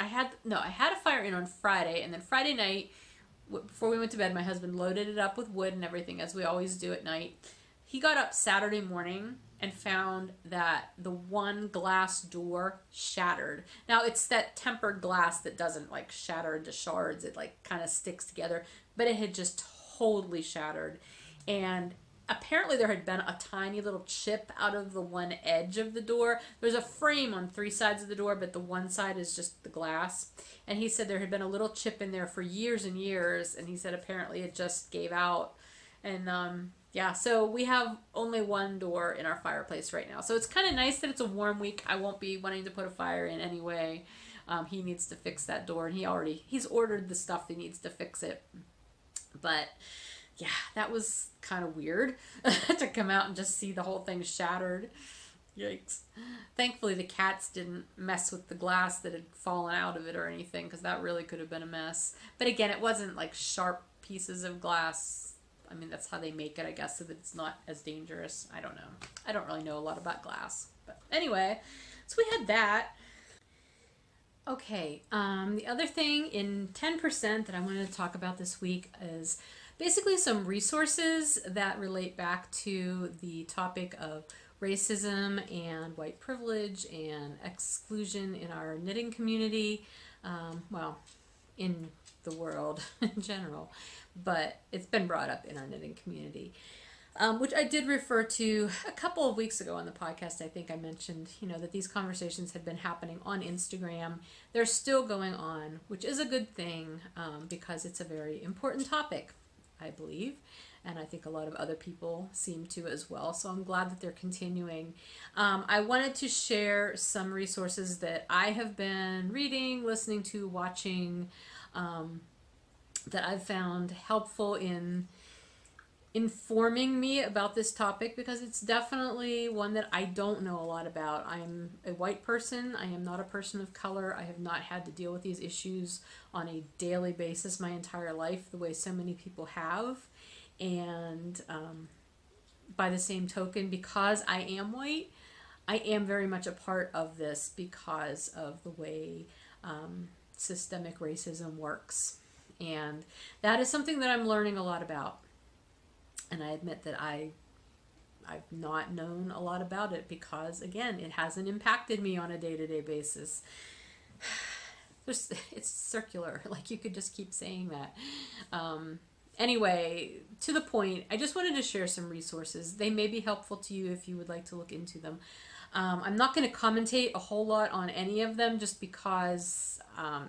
A: I had a fire in on Friday, and then Friday night, before we went to bed, my husband loaded it up with wood and everything, as we always do at night. He got up Saturday morning and found that the one glass door shattered. Now, it's that tempered glass that doesn't, like, shatter into shards. It, like, kind of sticks together, but it had just totally shattered. And apparently there had been a tiny little chip out of the one edge of the door. There's a frame on 3 sides of the door, but the one side is just the glass. And he said there had been a little chip in there for years and years, and he said apparently it just gave out. And yeah, so we have only one door in our fireplace right now. So it's kind of nice that it's a warm week. I won't be wanting to put a fire in anyway. He needs to fix that door, and he's ordered the stuff he needs to fix it. But yeah, that was kind of weird to come out and just see the whole thing shattered. Yikes. Thankfully, the cats didn't mess with the glass that had fallen out of it or anything, because that really could have been a mess. But again, it wasn't like sharp pieces of glass. I mean, that's how they make it, I guess, so that it's not as dangerous. I don't know. I don't really know a lot about glass. But anyway, so we had that. Okay, the other thing in 10% that I wanted to talk about this week is basically some resources that relate back to the topic of racism and white privilege and exclusion in our knitting community, well, in the world in general, but it's been brought up in our knitting community, which I did refer to a couple of weeks ago on the podcast. I think I mentioned, that these conversations had been happening on Instagram. They're still going on, which is a good thing, because it's a very important topic, I believe, and I think a lot of other people seem to as well, so I'm glad that they're continuing. I wanted to share some resources that I have been reading, listening to, watching, that I've found helpful in informing me about this topic, because it's definitely one that I don't know a lot about. I'm a white person. I am not a person of color. I have not had to deal with these issues on a daily basis my entire life the way so many people have. And by the same token, because I am white, I am very much a part of this because of the way systemic racism works. And that is something that I'm learning a lot about. And I admit that I've not known a lot about it because, again, it hasn't impacted me on a day-to-day basis. It's circular. Like, you could just keep saying that. Anyway, to the point, I just wanted to share some resources. They may be helpful to you if you would like to look into them. I'm not going to commentate a whole lot on any of them just because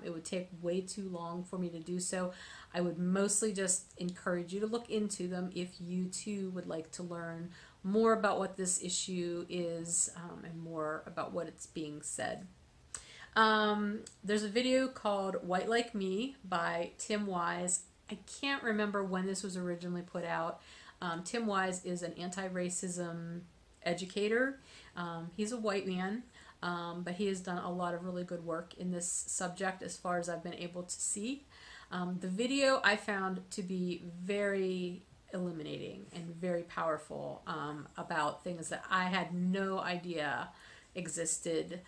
A: it would take way too long for me to do so. I would mostly just encourage you to look into them if you too would like to learn more about what this issue is and more about what it's being said. There's a video called White Like Me by Tim Wise. I can't remember when this was originally put out. Tim Wise is an anti-racism educator. He's a white man, but he has done a lot of really good work in this subject as far as I've been able to see. The video I found to be very illuminating and very powerful about things that I had no idea existed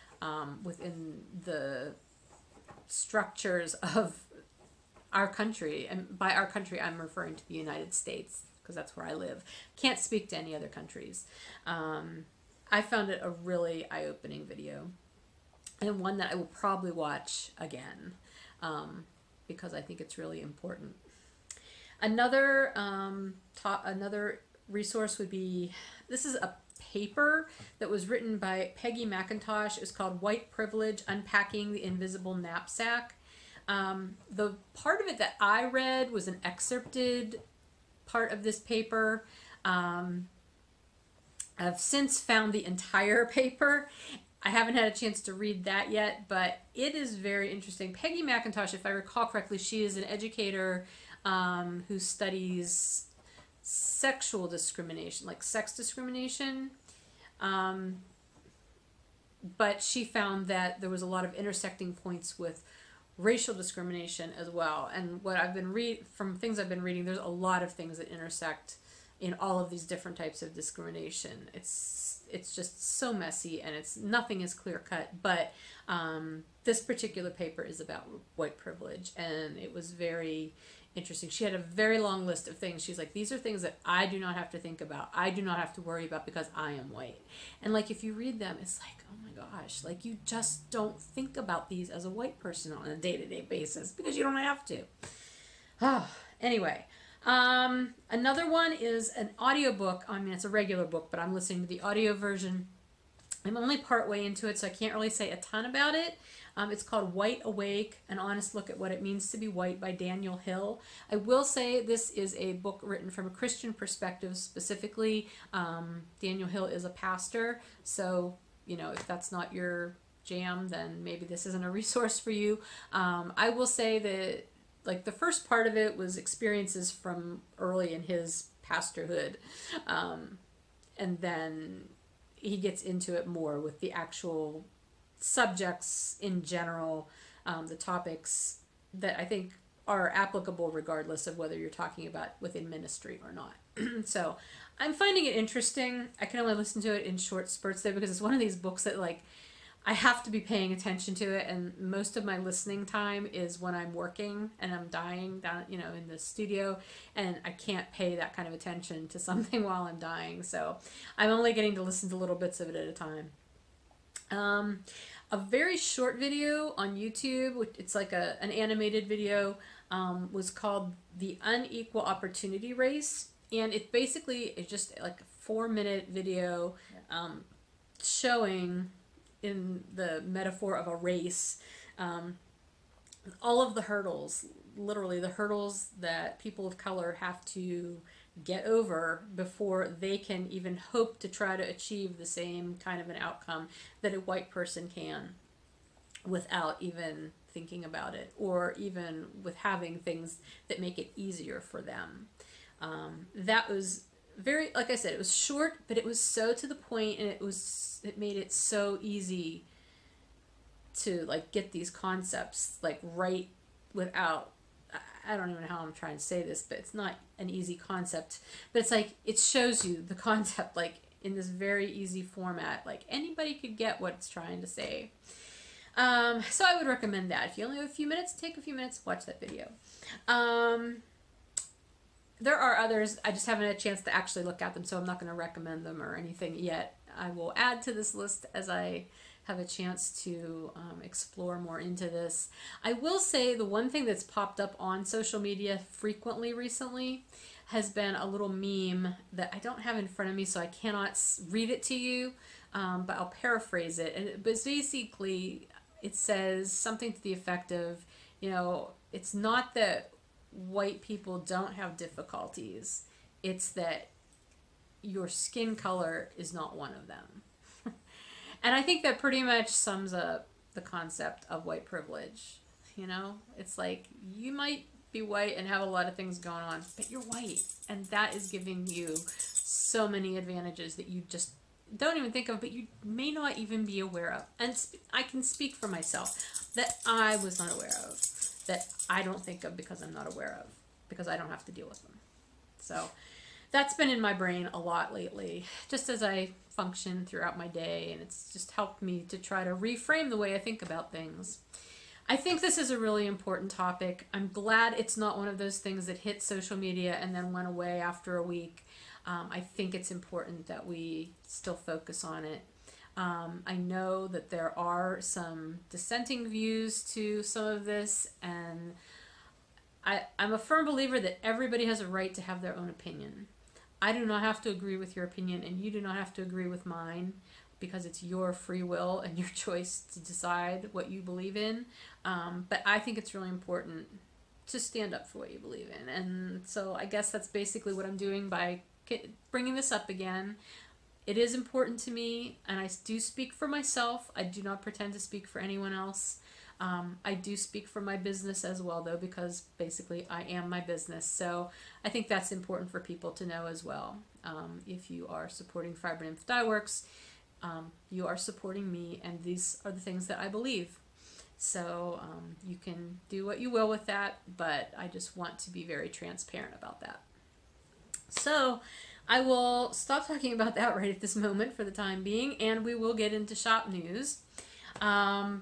A: within the structures of our country. And by our country, I'm referring to the United States because that's where I live. Can't speak to any other countries. I found it a really eye-opening video and one that I will probably watch again. Because I think it's really important. Another another resource would be, this is a paper that was written by Peggy McIntosh. It's called White Privilege, Unpacking the Invisible Knapsack. The part of it that I read was an excerpted part of this paper. I've since found the entire paper. I haven't had a chance to read that yet, but it is very interesting. Peggy McIntosh, if I recall correctly, she is an educator who studies sexual discrimination, like sex discrimination. But she found that there was a lot of intersecting points with racial discrimination as well. And what I've been from things I've been reading, there's a lot of things that intersect in all of these different types of discrimination. It's just so messy and nothing is clear cut, but this particular paper is about white privilege and it was very interesting. She had a very long list of things. She's like, these are things that I do not have to think about. I do not have to worry about because I am white. And like, if you read them, it's like, oh my gosh, like you just don't think about these as a white person on a day-to-day basis because you don't have to. Anyway. Another one is an audiobook. I mean, it's a regular book, but I'm listening to the audio version. I'm only part way into it, so I can't really say a ton about it. It's called White Awake, An Honest Look at What It Means to Be White by Daniel Hill. I will say this is a book written from a Christian perspective specifically. Daniel Hill is a pastor, so, you know, if that's not your jam, then maybe this isn't a resource for you. I will say that like the first part of it was experiences from early in his pastorhood. And then he gets into it more with the actual subjects in general, the topics that I think are applicable regardless of whether you're talking about within ministry or not. So I'm finding it interesting. I can only listen to it in short spurts though, because it's one of these books that like, I have to be paying attention to it, and most of my listening time is when I'm working and I'm dying down, you know, in the studio, and I can't pay that kind of attention to something while I'm dying, so I'm only getting to listen to little bits of it at a time. A very short video on YouTube, which it's like an animated video, was called The Unequal Opportunity Race, and it basically is just like a 4-minute video showing, in the metaphor of a race, all of the hurdles, literally the hurdles that people of color have to get over before they can even hope to try to achieve the same kind of an outcome that a white person can without even thinking about it, or even with having things that make it easier for them. That was very, like I said, it was short, but it was so to the point, and it made it so easy to like get these concepts like right without, I don't even know how I'm trying to say this, but it's not an easy concept, but it's like it shows you the concept like in this very easy format, like anybody could get what it's trying to say. So I would recommend that. If you only have a few minutes, take a few minutes, watch that video. There are others. I just haven't had a chance to actually look at them, so I'm not going to recommend them or anything yet. I will add to this list as I have a chance to explore more into this. I will say the one thing that's popped up on social media frequently recently has been a little meme that I don't have in front of me, so I cannot read it to you. but I'll paraphrase it. But basically, it says something to the effect of, you know, it's not that white people don't have difficulties, it's that your skin color is not one of them. And I think that pretty much sums up the concept of white privilege. You know, it's like, you might be white and have a lot of things going on, but you're white, and that is giving you so many advantages that you just don't even think of, but you may not even be aware of. And I can speak for myself that I was not aware of, that I don't think of because I'm not aware of, because I don't have to deal with them. So that's been in my brain a lot lately, just as I function throughout my day, and it's just helped me to try to reframe the way I think about things. I think this is a really important topic. I'm glad it's not one of those things that hit social media and then went away after a week. I think it's important that we still focus on it. I know that there are some dissenting views to some of this, and I'm a firm believer that everybody has a right to have their own opinion. I do not have to agree with your opinion, and you do not have to agree with mine, because it's your free will and your choice to decide what you believe in. But I think it's really important to stand up for what you believe in. And so I guess that's basically what I'm doing by bringing this up again. It is important to me, and I do speak for myself. I do not pretend to speak for anyone else. I do speak for my business as well, though, because basically I am my business. So I think that's important for people to know as well. If you are supporting fibernymphdyeworks, you are supporting me, and these are the things that I believe. So you can do what you will with that, but I just want to be very transparent about that. So I will stop talking about that right at this moment for the time being, and we will get into shop news.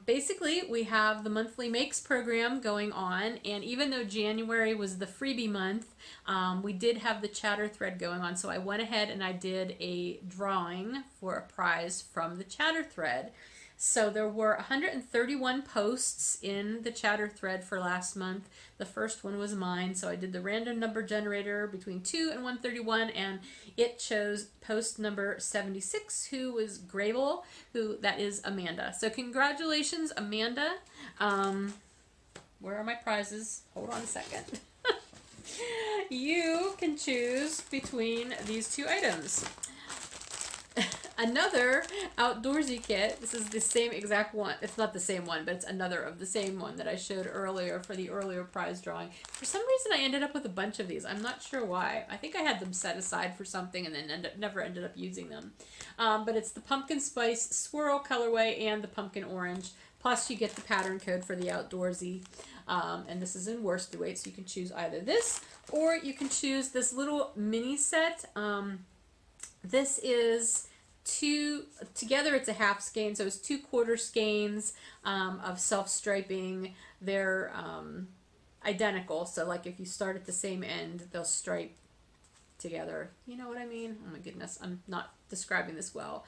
A: Basically, we have the monthly makes program going on, and even though January was the freebie month, we did have the chatter thread going on, so I went ahead and I did a drawing for a prize from the chatter thread. So there were 131 posts in the chatter thread for last month. The first one was mine, so I did the random number generator between 2 and 131, and it chose post number 76, who was Raedwulf, that is Amanda. So congratulations, Amanda. Where are my prizes? Hold on a second. You can choose between these two items. Another outdoorsy kit. This is the same exact one. It's not the same one, but it's another of the same one that I showed earlier for the earlier prize drawing. For some reason, I ended up with a bunch of these. I'm not sure why. I think I had them set aside for something and then never ended up using them. But it's the pumpkin spice swirl colorway and the pumpkin orange. Plus, you get the pattern code for the outdoorsy. And this is in worsted weight, so you can choose either this or you can choose this little mini set. This is together it's a half skein, so it's 2/4 skeins of self-striping. They're identical, so like if you start at the same end, they'll stripe together. You know what I mean? Oh my goodness, I'm not describing this well.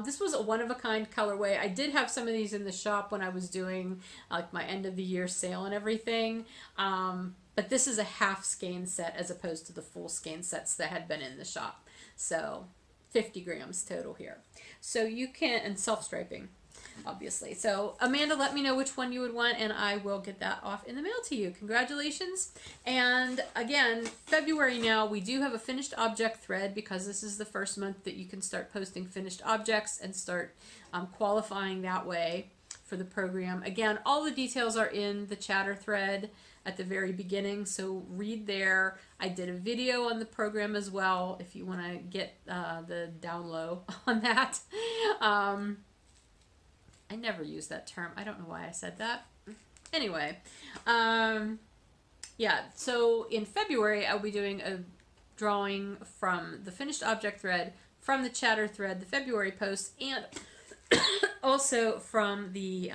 A: This was a one-of-a-kind colorway. I did have some of these in the shop when I was doing like my end-of-the-year sale and everything, but this is a half skein set as opposed to the full skein sets that had been in the shop. So 50 grams total here. So you can, and self-striping, obviously. So Amanda, let me know which one you would want, and I will get that off in the mail to you. Congratulations. And again, February now, we do have a finished object thread, because this is the first month that you can start posting finished objects and start qualifying that way for the program. Again, all the details are in the chatter thread at the very beginning, so read there. I did a video on the program as well if you want to get the down low on that. I never use that term. I don't know why I said that. Anyway, yeah, so in February I'll be doing a drawing from the finished object thread, from the chatter thread, the February post, and also from the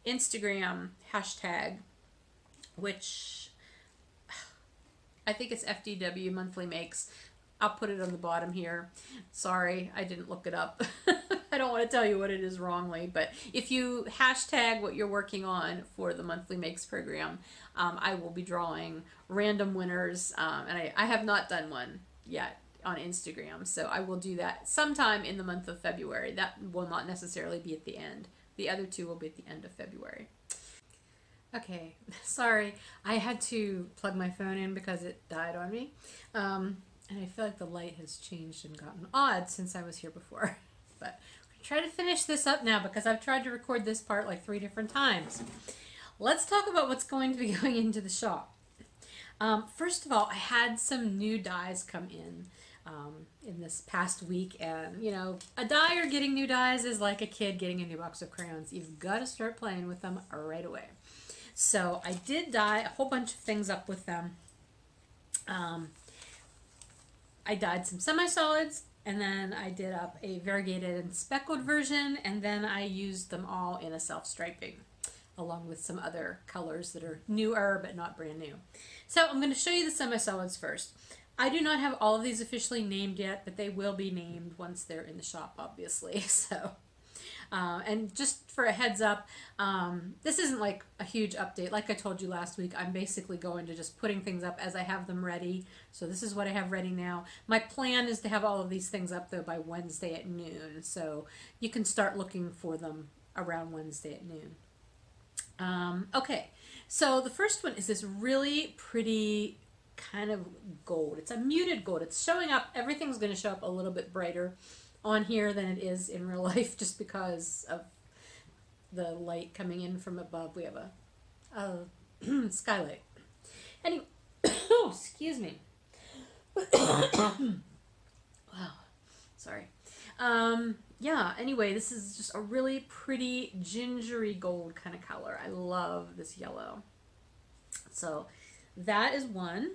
A: Instagram hashtag, which I think it's FDW monthly makes. I'll put it on the bottom here. Sorry, I didn't look it up. I don't want to tell you what it is wrongly, but if you hashtag what you're working on for the monthly makes program, I will be drawing random winners, and I have not done one yet. on Instagram. So I will do that sometime in the month of February. That will not necessarily be at the end. The other two will be at the end of February. Okay, sorry. I had to plug my phone in because it died on me. And I feel like the light has changed and gotten odd since I was here before. But I'm going to try to finish this up now because I've tried to record this part like 3 different times. Let's talk about what's going to be going into the shop. First of all, I had some new dies come in this past week, and you know, a dye or getting new dies is like a kid getting a new box of crayons. You've got to start playing with them right away. So I did dye a whole bunch of things up with them. I dyed some semi-solids, and then I did up a variegated and speckled version, and then I used them all in a self-striping, along with some other colors that are newer but not brand new. So I'm going to show you the semi-solids first. I do not have all of these officially named yet, but they will be named once they're in the shop, obviously. So, and just for a heads up, this isn't like a huge update. Like I told you last week, I'm basically going to just putting things up as I have them ready. So this is what I have ready now. My plan is to have all of these things up though by Wednesday at noon. So you can start looking for them around Wednesday at noon. Okay, so the first one is this really pretty kind of gold. It's a muted gold. It's showing up, everything's going to show up a little bit brighter on here than it is in real life just because of the light coming in from above. We have a skylight. Anyway, oh, excuse me. Wow, sorry. Yeah, anyway, this is just a really pretty gingery gold kind of color. I love this yellow. So that is one.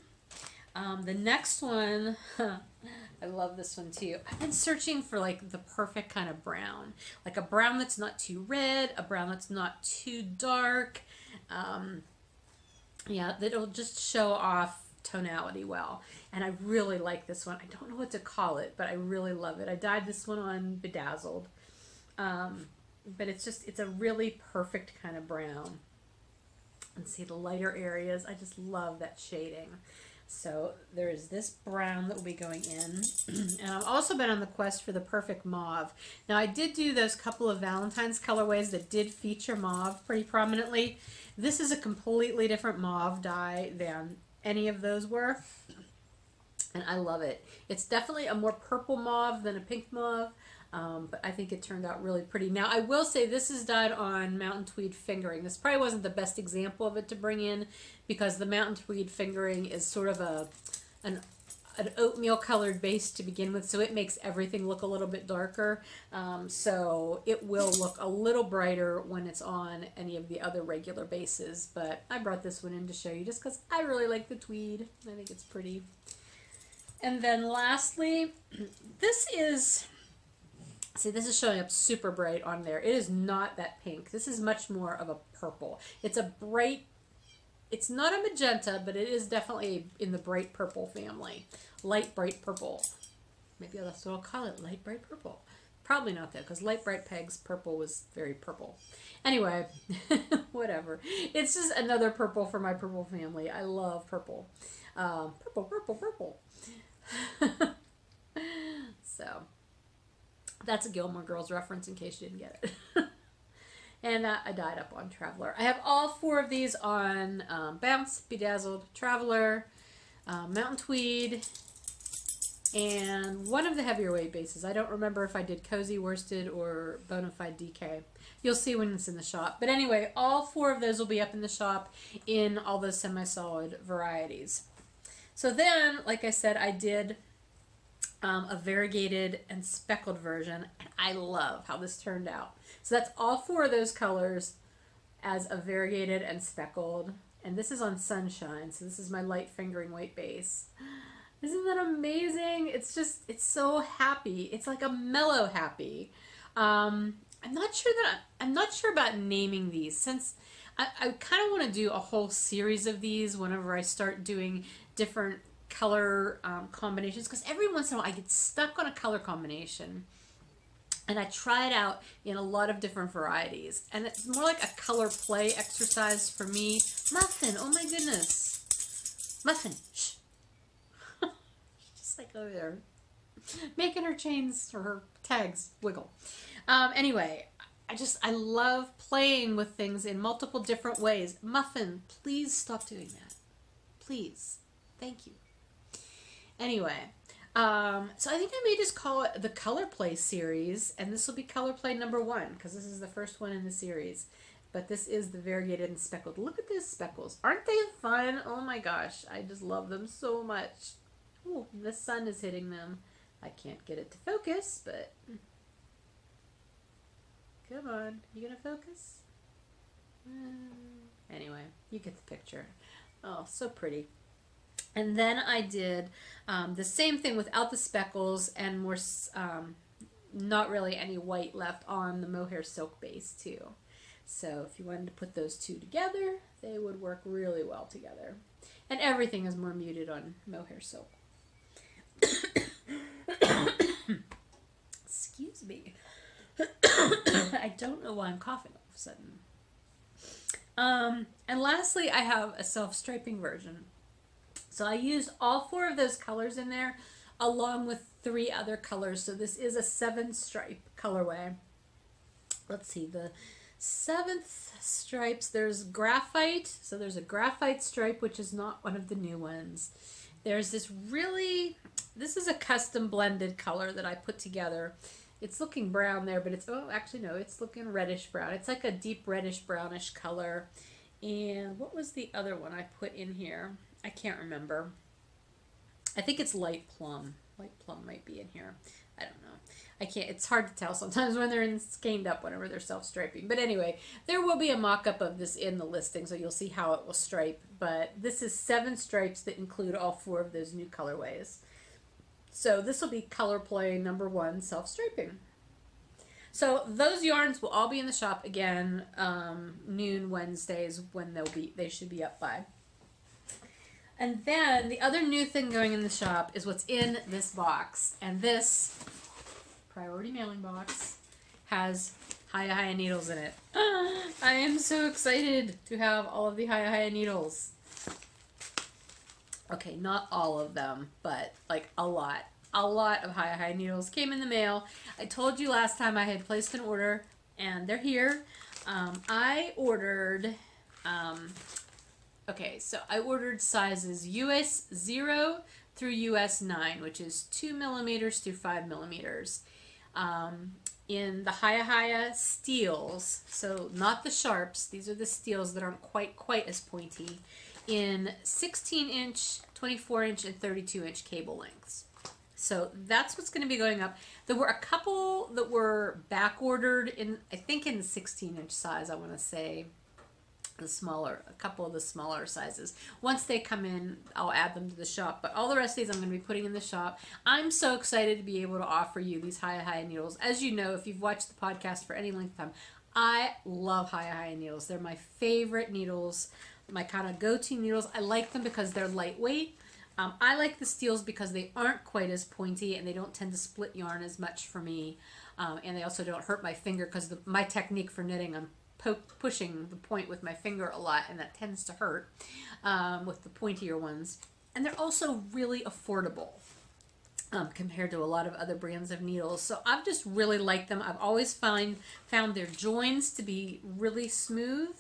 A: The next one, I love this one too. I've been searching for like the perfect kind of brown. Like a brown that's not too red, a brown that's not too dark. Yeah, that'll just show off tonality well. And I really like this one. I don't know what to call it, but I really love it. I dyed this one on Bedazzled. But it's a really perfect kind of brown. And see the lighter areas. I just love that shading. So there is this brown that will be going in. And I've also been on the quest for the perfect mauve. Now I did do those couple of Valentine's colorways that did feature mauve pretty prominently. This is a completely different mauve dye than any of those were. And I love it. It's definitely a more purple mauve than a pink mauve. But I think it turned out really pretty. Now, I will say this is dyed on Mountain Tweed Fingering. This probably wasn't the best example of it to bring in because the Mountain Tweed Fingering is sort of an oatmeal colored base to begin with, so it makes everything look a little bit darker. So it will look a little brighter when it's on any of the other regular bases. But I brought this one in to show you just because I really like the tweed. I think it's pretty. And then lastly, this is... See, this is showing up super bright on there. It is not that pink. This is much more of a purple. It's a bright, it's not a magenta, but it is definitely in the bright purple family. Light bright purple. Maybe that's what I'll call it, light bright purple. Probably not though, because light bright pegs purple was very purple. Anyway, whatever. It's just another purple for my purple family. I love purple. Purple, purple, purple. So... that's a Gilmore Girls reference in case you didn't get it. And I dyed up on Traveler. I have all 4 of these on Bounce, Bedazzled, Traveler, Mountain Tweed, and one of the heavier weight bases. I don't remember if I did Cozy Worsted or Bonafide DK. You'll see when it's in the shop. But anyway, all 4 of those will be up in the shop in all those semi-solid varieties. So then, like I said, I did... a variegated and speckled version, and I love how this turned out. So that's all 4 of those colors as a variegated and speckled, and this is on Sunshine, so this is my light fingering weight base. Isn't that amazing? It's just, it's so happy. It's like a mellow happy. I'm not sure about naming these, since I kind of want to do a whole series of these whenever I start doing different color combinations, because every once in a while I get stuck on a color combination and I try it out in a lot of different varieties, and it's more like a color play exercise for me. Muffin, oh my goodness. Muffin, shh. Just like over there Making her chains or her tags wiggle. Anyway, I love playing with things in multiple different ways. Muffin, please stop doing that. Please. Thank you. Anyway, so I think I may just call it the Color Play series, and this will be Color Play number 1, because this is the first one in the series. But this is the variegated and speckled. Look at these speckles. Aren't they fun? Oh my gosh, I just love them so much. Ooh, the sun is hitting them. I can't get it to focus, but come on, you gonna focus? Anyway, you get the picture. Oh, so pretty. And then I did the same thing without the speckles and more, not really any white left on the mohair silk base too. So if you wanted to put those two together, they would work really well together. And everything is more muted on mohair silk. Excuse me. I don't know why I'm coughing all of a sudden. And lastly, I have a self-striping version. So I used all 4 of those colors in there along with 3 other colors. So this is a 7-stripe colorway. Let's see, the 7th stripes, there's graphite. So there's a graphite stripe, which is not one of the new ones. There's this this is a custom blended color that I put together. It's looking brown there, but it's, oh, actually no, it's looking reddish brown. It's like a deep reddish brownish color. And what was the other one I put in here? I can't remember. I think it's light plum. Light plum might be in here. I don't know. I can't, it's hard to tell sometimes when they're skeined up whenever they're self-striping. But anyway, there will be a mock-up of this in the listing, so you'll see how it will stripe. But this is 7 stripes that include all 4 of those new colorways. So this will be Color Play number 1, self-striping. So those yarns will all be in the shop again, noon Wednesdays when they should be up by. And then the other new thing going in the shop is what's in this box. And this priority mailing box has Hiya needles in it. I am so excited to have all of the Hiya needles. Okay, not all of them, but like a lot. A lot of Hiya needles came in the mail. I told you last time I had placed an order, and they're here. I ordered, okay, so I ordered sizes US 0 through US 9, which is 2 millimeters through 5 millimeters. In the Hiya steels, so not the sharps, these are the steels that aren't quite as pointy, in 16-inch, 24-inch, and 32-inch cable lengths. So that's what's going to be going up. There were a couple that were back ordered in, I think in the 16-inch size, I want to say, a couple of the smaller sizes. Once they come in, I'll add them to the shop, but all the rest of these I'm going to be putting in the shop. I'm so excited to be able to offer you these Hiya needles. As you know, if you've watched the podcast for any length of time, I love Hiya needles. They're my favorite needles, my kind of go-to needles. I like them because they're lightweight. I like the steels because they aren't quite as pointy and they don't tend to split yarn as much for me. And they also don't hurt my finger because my technique for knitting, I'm pushing the point with my finger a lot, and that tends to hurt with the pointier ones. And they're also really affordable compared to a lot of other brands of needles. So I've just really liked them. I've always found their joins to be really smooth.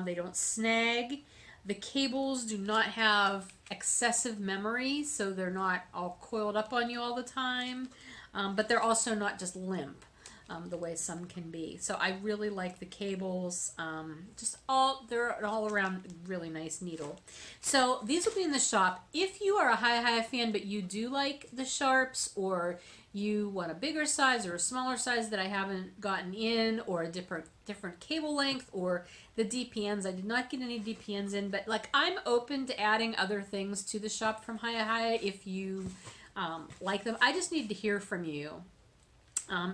A: They don't snag. The cables do not have excessive memory, so they're not all coiled up on you all the time. But they're also not just limp. The way some can be. So I really like the cables. They're an all around really nice needle. So these will be in the shop. If you are a Hiya fan, but you do like the sharps, or you want a bigger size or a smaller size that I haven't gotten in, or a different cable length, or the DPNs. I did not get any DPNs in, but like I'm open to adding other things to the shop from Hiya if you like them. I just need to hear from you.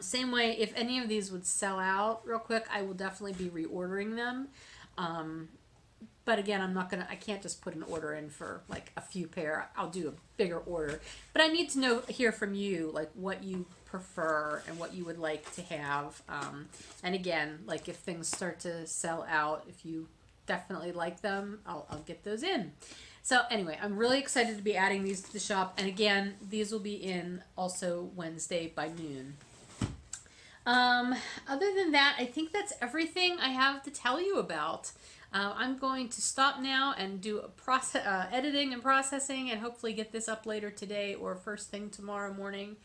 A: Same way, if any of these would sell out real quick, I will definitely be reordering them. But again, I can't just put an order in for like a few pair. I'll do a bigger order. But I need to hear from you, like what you prefer and what you would like to have. And again, like if things start to sell out, if you definitely like them, I'll get those in. So anyway, I'm really excited to be adding these to the shop. And again, these will be in also Wednesday by noon. Other than that, I think that's everything I have to tell you about. I'm going to stop now and do a editing and processing and hopefully get this up later today or first thing tomorrow morning.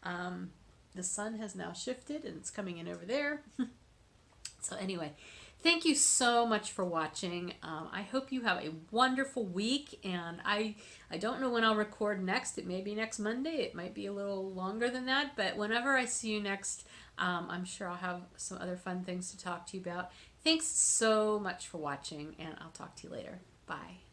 A: The sun has now shifted and it's coming in over there. So anyway, thank you so much for watching. I hope you have a wonderful week, and I don't know when I'll record next. It may be next Monday. It might be a little longer than that, but whenever I see you next, I'm sure I'll have some other fun things to talk to you about. Thanks so much for watching, and I'll talk to you later. Bye.